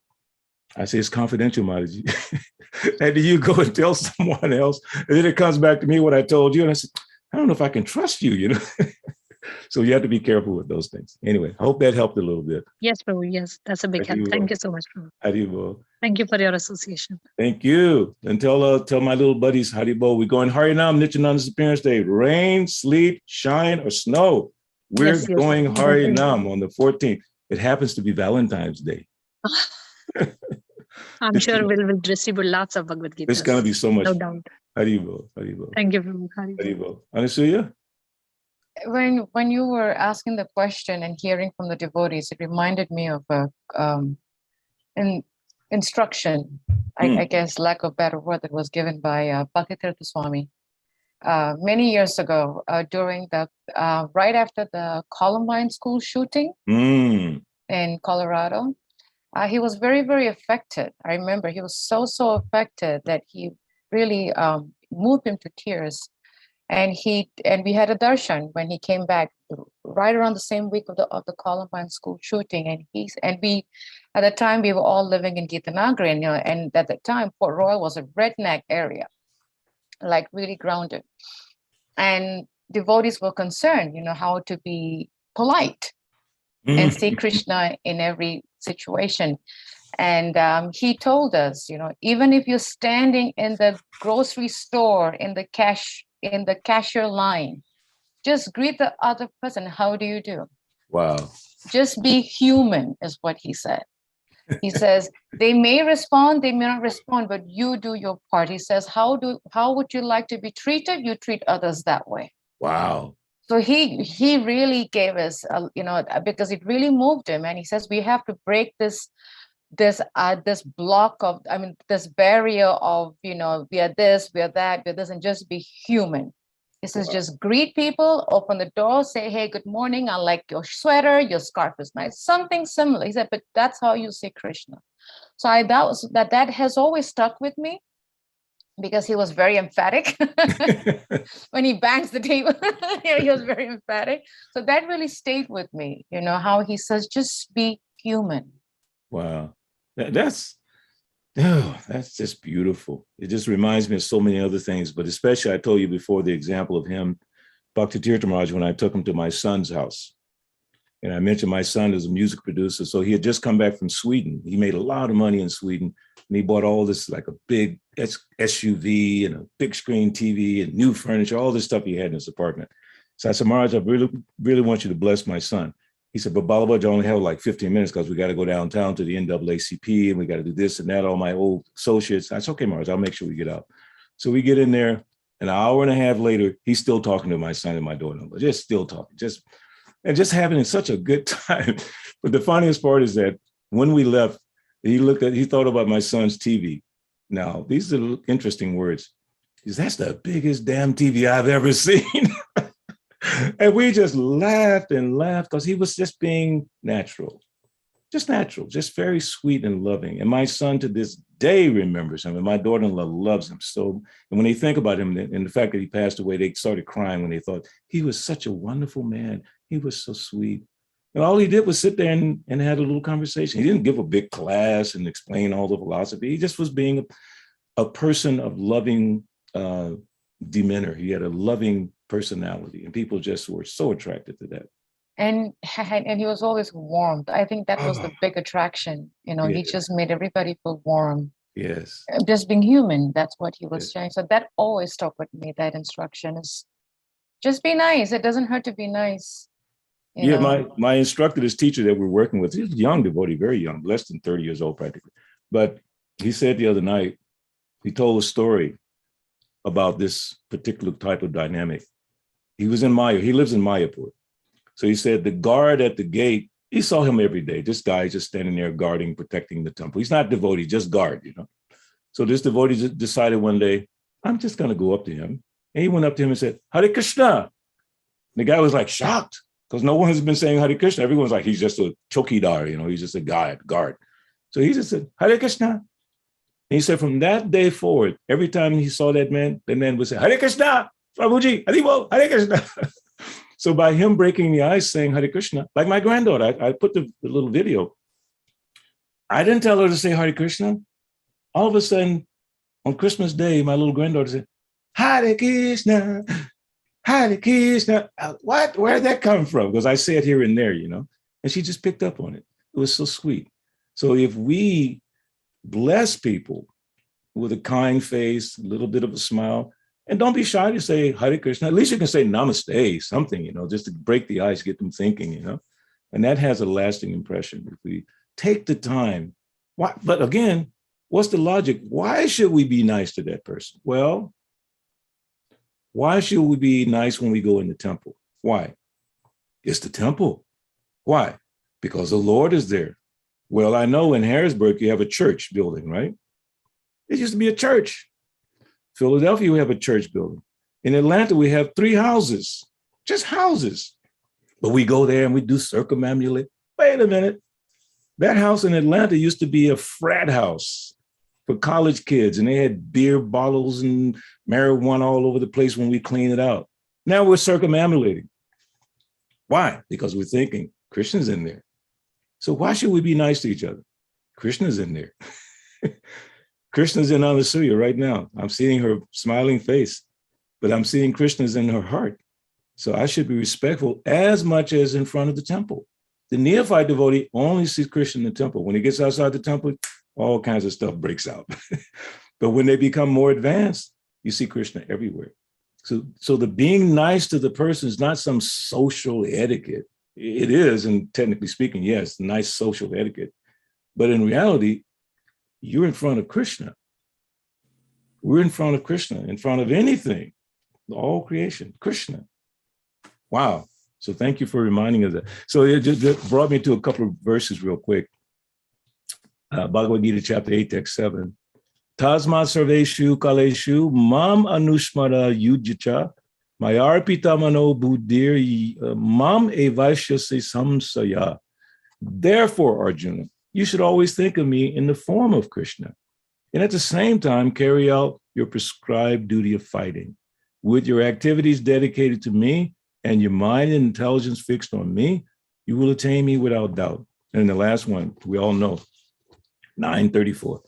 I say it's confidential, Mataji. And then you go and tell someone else. And then it comes back to me what I told you. And I said, I don't know if I can trust you, So you have to be careful with those things. Anyway, I hope that helped a little bit. Yes, Prabhu. Yes, that's a big help. Thank you so much, Prabhu. Haribol. Thank you for your association. Thank you. And tell my little buddies, Haribol, we're going Harinam, Nityananda's appearance day. Rain, sleet, shine, or snow. We're going Harinam on the 14th. It happens to be Valentine's Day. I'm sure we'll distribute lots of Bhagavad-Gita. It's going to be so much. No doubt. Haribol. Thank you, Prabhu. Haribol. Anasuya? When you were asking the question and hearing from the devotees, it reminded me of an instruction, I guess, lack of better word, that was given by Bhakti Swami many years ago during the right after the Columbine school shooting in Colorado. He was very, very affected. I remember he was so affected that he really moved him to tears. And we had a darshan when he came back right around the same week of the Columbine school shooting. And we at the time we were all living in Gitanagara, and at the time Port Royal was a redneck area, like really grounded. And devotees were concerned, how to be polite and see Krishna in every situation. And he told us, even if you're standing in the grocery store in the cashier line, just greet the other person. How do you do? Wow. Just be human is what he said. He says, they may respond, they may not respond, but you do your part. He says, how would you like to be treated? You treat others that way. Wow. So he really gave us, because it really moved him. And he says, we have to break this block of, this barrier of, we are this, we are that, we are this, and just be human. He says, just greet people, open the door, say, hey, good morning. I like your sweater. Your scarf is nice. Something similar. He said, but that's how you see Krishna. So that has always stuck with me, because he was very emphatic when he bangs the table. He was very emphatic. So that really stayed with me, how he says, just be human. Wow. That's just beautiful. It just reminds me of so many other things, but especially I told you before the example of him, Bhattacharya Maharaj, when I took him to my son's house. And I mentioned my son is a music producer. So he had just come back from Sweden. He made a lot of money in Sweden. And he bought all this, like a big SUV and a big screen TV and new furniture, all this stuff he had in his apartment. So I said, Maharaj, I really, really want you to bless my son. He said, but Balabhadra only have like 15 minutes because we got to go downtown to the NAACP and we got to do this and that, all my old associates. I said, okay, Maharaj, I'll make sure we get out. So we get in there, an hour and a half later, he's still talking to my son and my daughter, just still talking, just having such a good time. But the funniest part is that when we left, he thought about my son's TV. Now, these are interesting words. He says, that's the biggest damn TV I've ever seen. And we just laughed and laughed because he was just being natural, just very sweet and loving. And my son to this day remembers him, and my daughter-in-law loves him. So, and when they think about him and the fact that he passed away, they started crying when they thought he was such a wonderful man. He was so sweet. And all he did was sit there and had a little conversation. He didn't give a big class and explain all the philosophy. He just was being a person of loving demeanor. He had a loving personality, and people just were so attracted to that. And he was always warm. I think that was the big attraction. He just made everybody feel warm. Yes. Just being human. That's what he was saying. So that always stuck with me. That instruction is just be nice. It doesn't hurt to be nice. You know? My instructor, this teacher that we're working with, he's a young devotee, very young, less than 30 years old practically. But he said the other night, he told a story about this particular type of dynamic. He lives in Mayapur. So he said the guard at the gate, he saw him every day. This guy just standing there guarding, protecting the temple. He's not devotee, just guard, So this devotee decided one day, I'm just going to go up to him. And he went up to him and said, Hare Krishna. And the guy was like shocked because no one has been saying Hare Krishna. Everyone's like, he's just a chokidar, he's just a guard. So he just said, Hare Krishna. And he said from that day forward, every time he saw that man, the man would say, Hare Krishna, Prabhuji, Haribo, Hare Krishna. So by him breaking the ice saying Hare Krishna, like my granddaughter, I put the little video. I didn't tell her to say Hare Krishna. All of a sudden, on Christmas Day, my little granddaughter said, Hare Krishna, Hare Krishna. What? Where did that come from? Because I say it here and there, and she just picked up on it. It was so sweet. So if we bless people with a kind face, a little bit of a smile, and don't be shy to say Hare Krishna. At least you can say namaste, something, just to break the ice, get them thinking, and that has a lasting impression. If we take the time, but again, what's the logic? Why should we be nice to that person? Well, why should we be nice when we go in the temple? Why? It's the temple. Why? Because the Lord is there. Well, I know in Harrisburg, you have a church building, right? It used to be a church. Philadelphia, we have a church building. In Atlanta, we have 3 houses, just houses. But we go there and we do circumambulate. Wait a minute. That house in Atlanta used to be a frat house for college kids, and they had beer bottles and marijuana all over the place when we clean it out. Now we're circumambulating. Why? Because we're thinking Krishna's in there. So why should we be nice to each other? Krishna's in there. Krishna's in Anasuya right now. I'm seeing her smiling face, but I'm seeing Krishna's in her heart. So I should be respectful as much as in front of the temple. The neophyte devotee only sees Krishna in the temple. When he gets outside the temple, all kinds of stuff breaks out. But when they become more advanced, you see Krishna everywhere. So the being nice to the person is not some social etiquette. It is, and technically speaking, yes, nice social etiquette. But in reality, you're in front of Krishna. We're in front of Krishna, in front of anything, all creation, Krishna. Wow. So thank you for reminding us that. So it just brought me to a couple of verses real quick. Bhagavad-Gita chapter 8, text 7. Tasma sarveshu kaleshu mam anushmara yujcha mayarpita mano buddhir mam evaishyase samsaya. Therefore, Arjuna, you should always think of me in the form of Krishna, and at the same time carry out your prescribed duty of fighting. With your activities dedicated to me and your mind and intelligence fixed on me, you will attain me without doubt. And the last one, we all know, 934.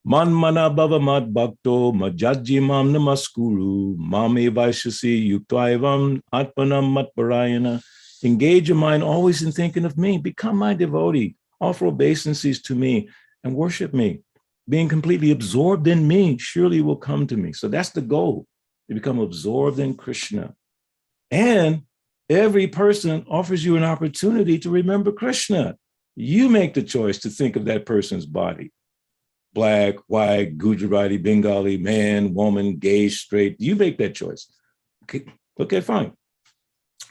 Man mana bhava mad bhakto majajji mam namaskuru mame vaishasi yuktaivam atmanam matparayana. Engage your mind always in thinking of me. Become my devotee. Offer obeisances to me and worship me. Being completely absorbed in me surely will come to me. So that's the goal, to become absorbed in Krishna. And every person offers you an opportunity to remember Krishna. You make the choice to think of that person's body. Black, white, Gujarati, Bengali, man, woman, gay, straight. You make that choice. Okay, fine.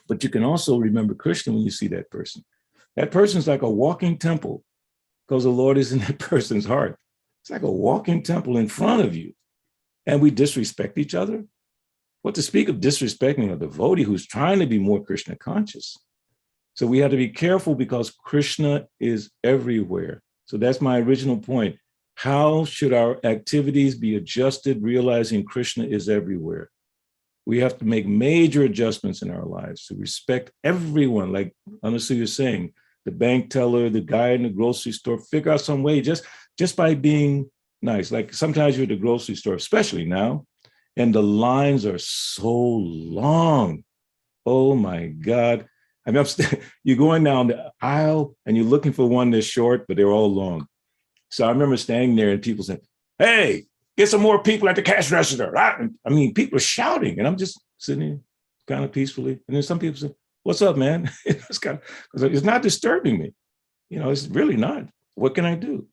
But you can also remember Krishna when you see that person. That person's like a walking temple because the Lord is in that person's heart. It's like a walking temple in front of you. And we disrespect each other. What to speak of disrespecting a devotee who's trying to be more Krishna conscious? So we have to be careful because Krishna is everywhere. So that's my original point. How should our activities be adjusted, realizing Krishna is everywhere? We have to make major adjustments in our lives to respect everyone, like Anasuya is saying, the bank teller, the guy in the grocery store, figure out some way just by being nice. Like sometimes you're at the grocery store, especially now, and the lines are so long. Oh my God. I mean, you're going down the aisle and you're looking for one that's short, but they're all long. So I remember standing there and people said, hey, get some more people at the cash register. I mean, people are shouting and I'm just sitting here kind of peacefully. And then some people say, what's up, man? It's not disturbing me. You know, it's really not. What can I do?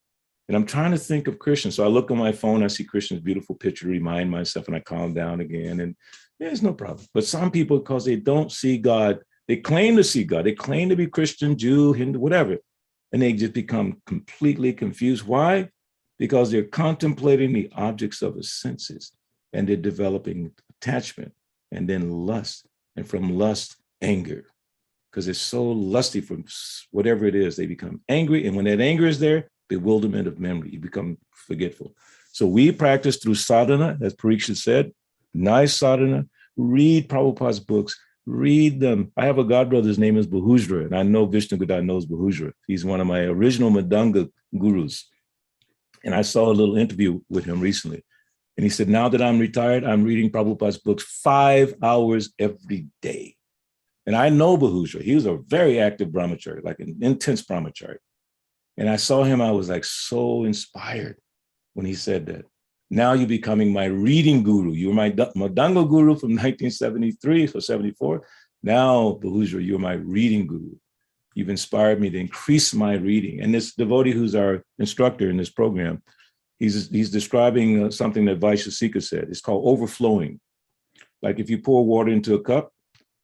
And I'm trying to think of Krishna. So I look on my phone, I see Krishna's beautiful picture, remind myself, and I calm down again. And there's no problem. But some people, because they don't see God, they claim to see God. They claim to be Christian, Jew, Hindu, whatever. And they just become completely confused. Why? Because they're contemplating the objects of the senses and they're developing attachment and then lust. And from lust, anger. Because they're so lusty from whatever it is, they become angry. And when that anger is there, bewilderment of memory, you become forgetful. So we practice through sadhana, as Parikshit said, nice sadhana, read Prabhupada's books, read them. I have a godbrother, his name is Bahujra, and I know Vishnu Gada knows Bahujra. He's one of my original Madanga gurus. And I saw a little interview with him recently. And he said, now that I'm retired, I'm reading Prabhupada's books 5 hours every day. And I know Bahujra. He was a very active brahmachari, like an intense brahmachari. And I saw him, I was like so inspired when he said that. Now you're becoming my reading guru. You were my Madanga guru from 1973 or 74. Now, Bahujra, you're my reading guru. You've inspired me to increase my reading. And this devotee who's our instructor in this program, he's describing something that Vaishasika said. It's called overflowing. Like if you pour water into a cup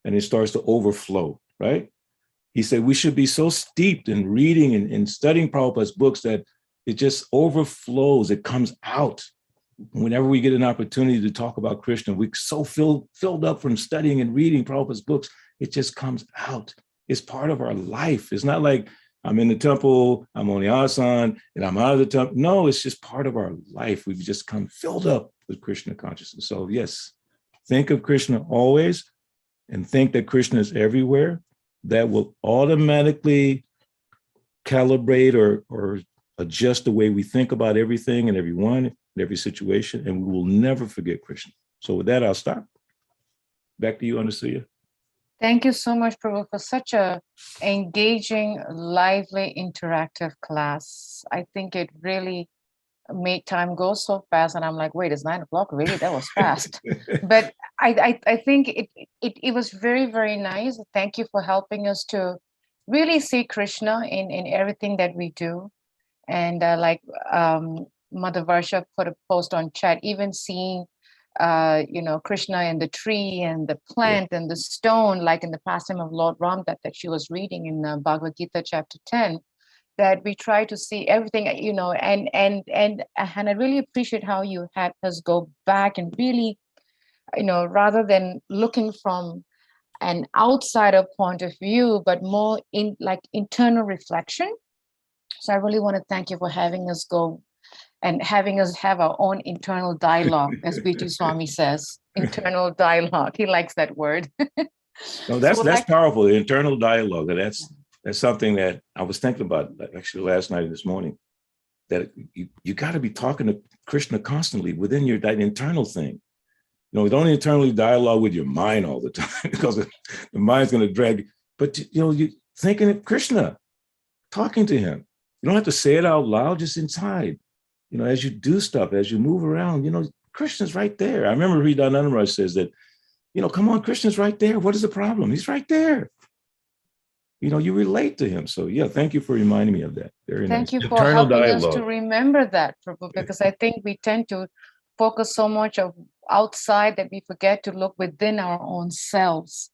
and it starts to overflow, right? He said we should be so steeped in reading and studying Prabhupada's books that it just overflows, it comes out. whenever we get an opportunity to talk about Krishna, we're so filled up from studying and reading Prabhupada's books, it just comes out. It's part of our life. It's not like I'm in the temple, I'm on the asana, and I'm out of the temple. No, it's just part of our life. We've just come filled up with Krishna consciousness. So yes, think of Krishna always and think that Krishna is everywhere. That will automatically calibrate or adjust the way we think about everything and everyone and every situation, and we will never forget Krishna. So with that, I'll stop. Back to you, Anasuya. Thank you so much, Prabhu, for such a engaging, lively, interactive class. I think it really made time go so fast, and I'm like, wait, it's 9 o'clock already? That was fast. But I think it was very, very nice. Thank you for helping us to really see Krishna in everything that we do. And like Mother Varsha put a post on chat, even seeing Krishna in the tree and the plant and the stone, like in the pastime of Lord Ram that she was reading in Bhagavad-Gita chapter 10, that we try to see everything, and I really appreciate how you had us go back and really, rather than looking from an outsider point of view, but more in like internal reflection. So I really want to thank you for having us go and having us have our own internal dialogue, as B.T. Swami says, internal dialogue. He likes that word. No, that's powerful, the internal dialogue. That's something that I was thinking about actually last night and this morning, that you got to be talking to Krishna constantly within that internal thing. Don't internally dialogue with your mind all the time because the mind's going to drag you. But, you thinking of Krishna, talking to him. You don't have to say it out loud, just inside. As you do stuff, as you move around, Krishna's right there. I remember Hridayananda Maharaj says that, come on, Krishna's right there. What is the problem? He's right there. You relate to him. So yeah, thank you for reminding me of that. Very nice. Thank you for helping us to remember that, Prabhu, because I think we tend to focus so much of outside that we forget to look within our own selves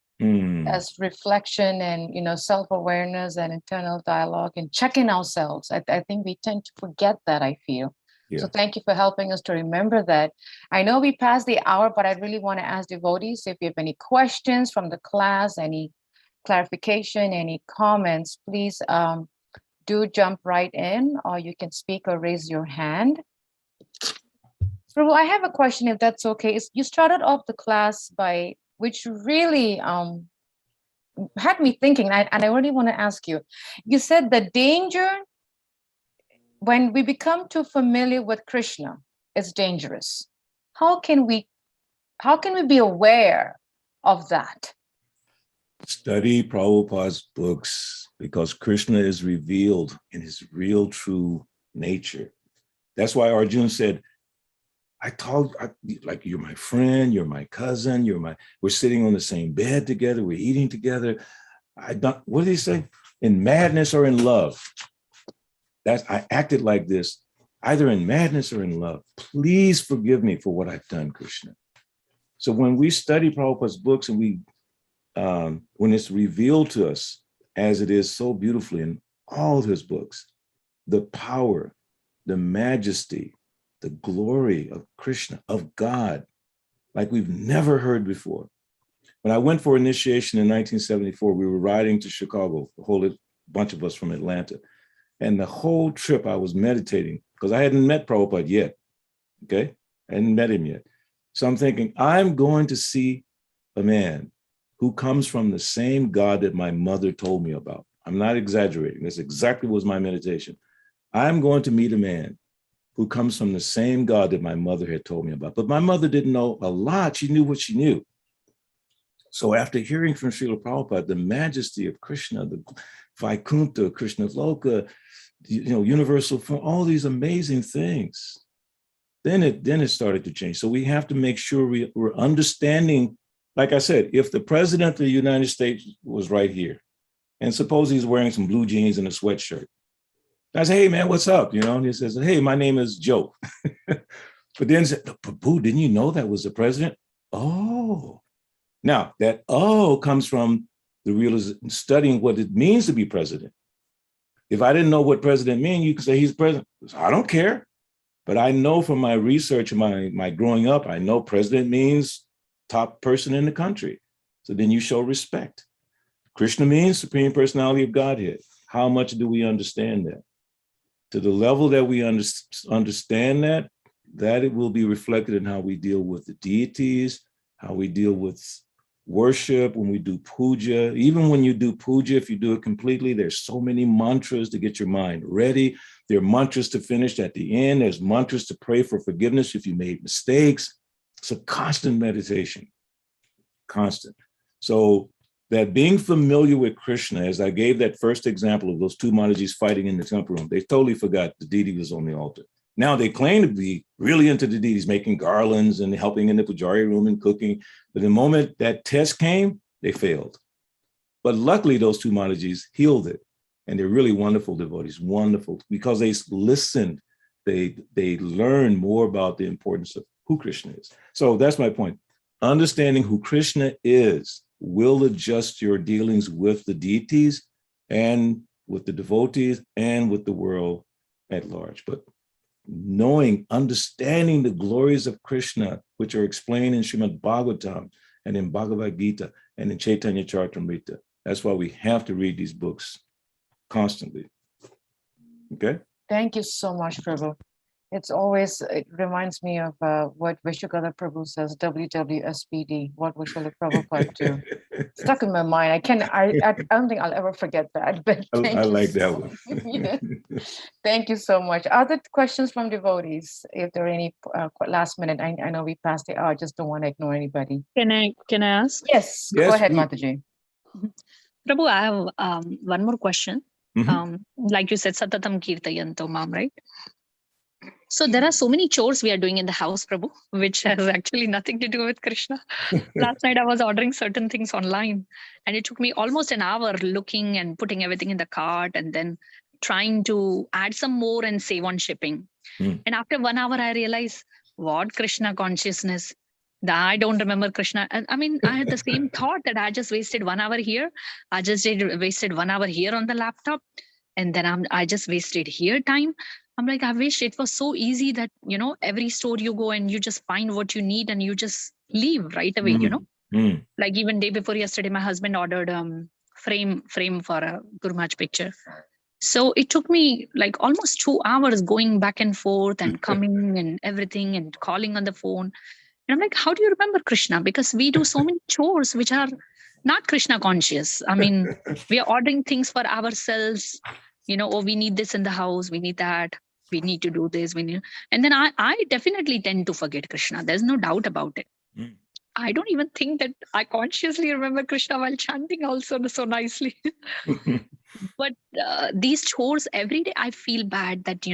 as reflection and, self-awareness and internal dialogue and checking ourselves. I think we tend to forget that, I feel. Yeah. So thank you for helping us to remember that. I know we passed the hour, but I really want to ask devotees if you have any questions from the class, any clarification, any comments, please do jump right in, or you can speak or raise your hand. Prabhu, I have a question, if that's okay. You started off the class by, which really had me thinking, and I really want to ask you. You said the danger when we become too familiar with Krishna is dangerous. How can we be aware of that? Study Prabhupada's books, because Krishna is revealed in his real true nature. That's why Arjuna said, like, you're my friend, you're my cousin, we're sitting on the same bed together, we're eating together. What did he say? In madness or in love. I acted like this, either in madness or in love. Please forgive me for what I've done, Krishna. So when we study Prabhupada's books and when it's revealed to us, as it is so beautifully in all of his books, the power, the majesty, the glory of Krishna, of God, like we've never heard before. When I went for initiation in 1974, we were riding to Chicago, a whole bunch of us from Atlanta. And the whole trip I was meditating, because I hadn't met Prabhupada yet, okay? I hadn't met him yet. So I'm thinking, I'm going to see a man who comes from the same God that my mother told me about. I'm not exaggerating. That's exactly what was my meditation. I'm going to meet a man who comes from the same God that my mother had told me about. But my mother didn't know a lot. She knew what she knew. So after hearing from Srila Prabhupada, the majesty of Krishna, the Vaikuntha, Krishna Loka, universal form, all these amazing things, then it started to change. So we have to make sure we're understanding. Like I said, if the president of the United States was right here, and suppose he's wearing some blue jeans and a sweatshirt, I say, hey man, what's up? And he says, hey, my name is Joe. But then said, Prabhu, didn't you know that was the president? Oh. Now that comes from the realization, studying what it means to be president. If I didn't know what president means, you could say he's president. I don't care. But I know from my research and my growing up, I know president means top person in the country. So then you show respect. Krishna means Supreme Personality of Godhead. How much do we understand that? To the level that we understand that it will be reflected in how we deal with the deities, how we deal with worship, when we do puja. Even when you do puja, if you do it completely, there's so many mantras to get your mind ready. There are mantras to finish at the end. There's mantras to pray for forgiveness if you made mistakes. It's a constant meditation, constant. So that being familiar with Krishna, as I gave that first example of those two Matajis fighting in the temple room, they totally forgot the deity was on the altar. Now they claim to be really into the deities, making garlands and helping in the pujari room and cooking. But the moment that test came, they failed. But luckily, those two Matajis healed it. And they're really wonderful devotees, wonderful, because they listened. They learned more about the importance of who Krishna is. So that's my point. Understanding who Krishna is will adjust your dealings with the deities and with the devotees and with the world at large. But understanding the glories of Krishna, which are explained in Srimad Bhagavatam and in Bhagavad-Gita and in Chaitanya Charitamrita. That's why we have to read these books constantly. Okay? Thank you so much, Prabhu. It reminds me of what Vishwakala Prabhu says, WWSPD, what Vishwakala Prabhupada do. Stuck in my mind. I don't think I'll ever forget that. But I like that one. Yeah. Thank you so much. Other questions from devotees, if there are any last minute. I know we passed the hour. I just don't want to ignore anybody. Can I ask? Yes, go ahead, Mataji. Prabhu, I have one more question. Like you said, Satatam Kirtayanto Mam, right? So there are so many chores we are doing in the house, Prabhu, which has actually nothing to do with Krishna. Last night I was ordering certain things online and it took me almost an hour looking and putting everything in the cart and then trying to add some more and save on shipping. And after 1 hour, I realized, what Krishna consciousness? I don't remember Krishna. And I mean, I had the same thought that I just wasted 1 hour here. I just wasted 1 hour here on the laptop. And then I just wasted here time. I'm like, I wish it was so easy that, every store you go and you just find what you need and you just leave right away, Like even day before yesterday, my husband ordered frame for a Guru Maharaj picture. So it took me like almost 2 hours going back and forth and coming and everything and calling on the phone. And I'm like, how do you remember Krishna? Because we do so many chores which are not Krishna conscious. I mean, we are ordering things for ourselves, we need this in the house, we need that, we need to do this, and then I definitely tend to forget Krishna. There's no doubt about it. I don't even think that I consciously remember Krishna while chanting also so nicely. But these chores every day, I feel bad that,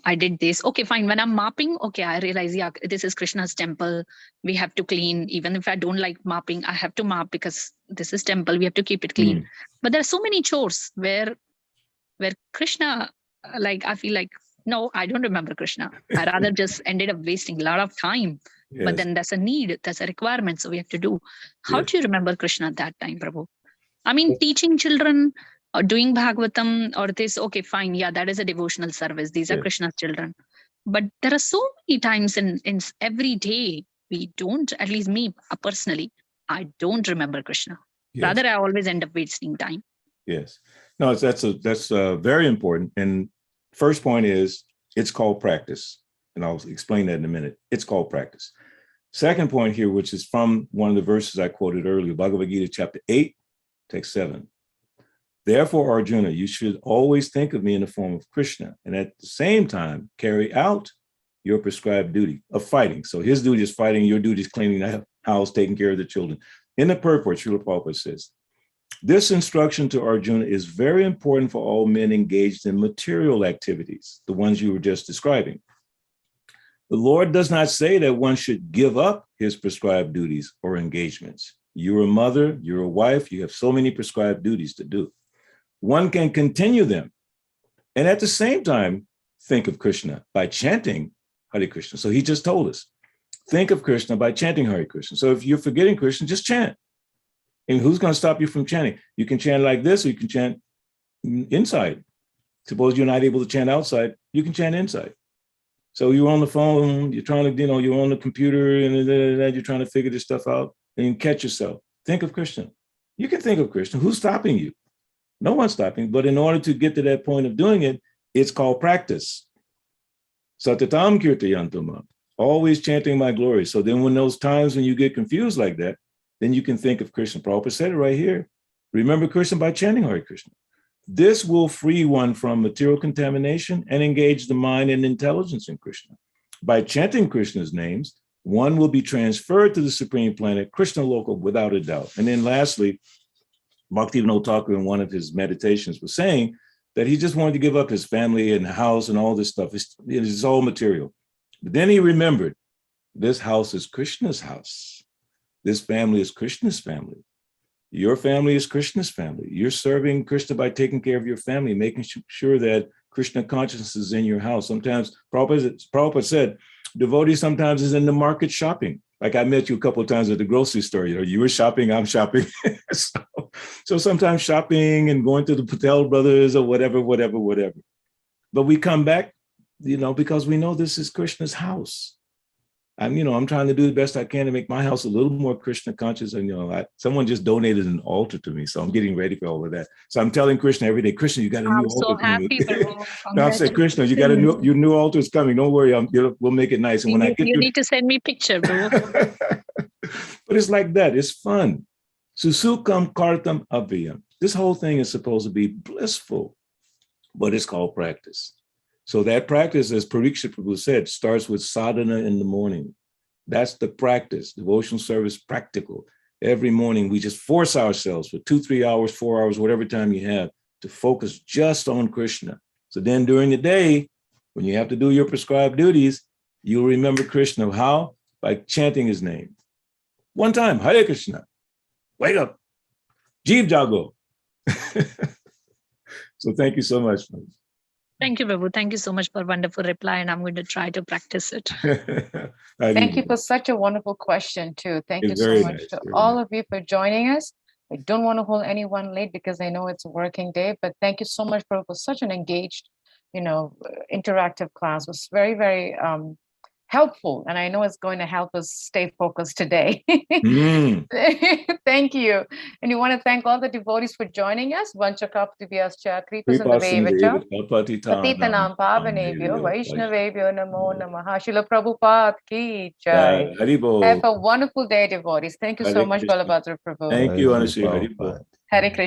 I did this. Okay, fine. When I'm mopping, okay, I realize, yeah, this is Krishna's temple. We have to clean. Even if I don't like mopping, I have to mop because this is temple. We have to keep it clean. But there are so many chores where Krishna, like, I feel like, no, I don't remember Krishna. I rather just ended up wasting a lot of time. Yes. But then that's a need, that's a requirement. So we have to do. How do you remember Krishna at that time, Prabhu? I mean, teaching children or doing Bhagavatam or this, okay, fine. Yeah, that is a devotional service. These are Krishna's children. But there are so many times in every day, we don't, at least me personally, I don't remember Krishna. Yes. Rather, I always end up wasting time. Yes. No, that's very important. And first point is, it's called practice. And I'll explain that in a minute. It's called practice. Second point here, which is from one of the verses I quoted earlier, Bhagavad-Gita chapter 8, text 7. Therefore, Arjuna, you should always think of me in the form of Krishna, and at the same time, carry out your prescribed duty of fighting. So his duty is fighting, your duty is cleaning the house, taking care of the children. In the purport, Srila Prabhupada says, this instruction to Arjuna is very important for all men engaged in material activities, the ones you were just describing. The Lord does not say that one should give up his prescribed duties or engagements. You're a mother, you're a wife, you have so many prescribed duties to do. One can continue them and at the same time think of Krishna by chanting Hare Krishna. So he just told us, think of Krishna by chanting Hare Krishna. So if you're forgetting Krishna, just chant. And who's going to stop you from chanting? You can chant like this, or you can chant inside. Suppose you're not able to chant outside, you can chant inside. So you're on the phone, you're trying to, you're on the computer and you're trying to figure this stuff out and you catch yourself. Think of Krishna. You can think of Krishna. Who's stopping you? No one's stopping. But in order to get to that point of doing it, it's called practice. Satatam kirtayantama, always chanting my glory. So then when those times when you get confused like that, then you can think of Krishna. Prabhupada said it right here. Remember Krishna by chanting Hare Krishna. This will free one from material contamination and engage the mind and intelligence in Krishna. By chanting Krishna's names, one will be transferred to the supreme planet, Krishna local, without a doubt. And then lastly, Bhaktivinoda Thakur in one of his meditations was saying that he just wanted to give up his family and house and all this stuff. It's all material. But then he remembered, this house is Krishna's house. This family is Krishna's family. Your family is Krishna's family. You're serving Krishna by taking care of your family, making sure that Krishna consciousness is in your house. Sometimes, Prabhupada said, devotee sometimes is in the market shopping. Like I met you a couple of times at the grocery store. You were shopping, I'm shopping. so sometimes shopping and going to the Patel Brothers or whatever. But we come back, because we know this is Krishna's house. I'm trying to do the best I can to make my house a little more Krishna conscious. And, someone just donated an altar to me. So I'm getting ready for all of that. So I'm telling Krishna every day, Krishna, you got a new altar coming. I'm so happy. Now I'm saying, Krishna, you got your new altar is coming. Don't worry. We'll make it nice. And when you need to send me a picture, bro. But it's like that. It's fun. Susukam kartam abhyam. This whole thing is supposed to be blissful, but it's called practice. So that practice, as Parikshit Prabhu said, starts with sadhana in the morning. That's the practice, devotional service practical. Every morning, we just force ourselves for 2, 3 hours, 4 hours, whatever time you have, to focus just on Krishna. So then during the day, when you have to do your prescribed duties, you'll remember Krishna. How? By chanting his name. One time, Hare Krishna, wake up, Jeev Jago. So thank you so much. Thank you, Prabhu. Thank you so much for a wonderful reply, and I'm going to try to practice it. Thank you for such a wonderful question, too. Thank you so much to all of you for joining us. I don't want to hold anyone late because I know it's a working day, but thank you so much, Prabhu, for such an engaged, interactive class. It was very, very helpful, and I know it's going to help us stay focused today. Thank you. And you want to thank all the devotees for joining us. Vanchakaptivyascha kripasandavevacha patitanam pavanebhyo vaishnavebhyo namo namaha. Srila Prabhupada ki jai. Have a wonderful day, devotees. Thank you so much, Balabhadra Prabhu. Thank you, Anushree. Hare Krishna.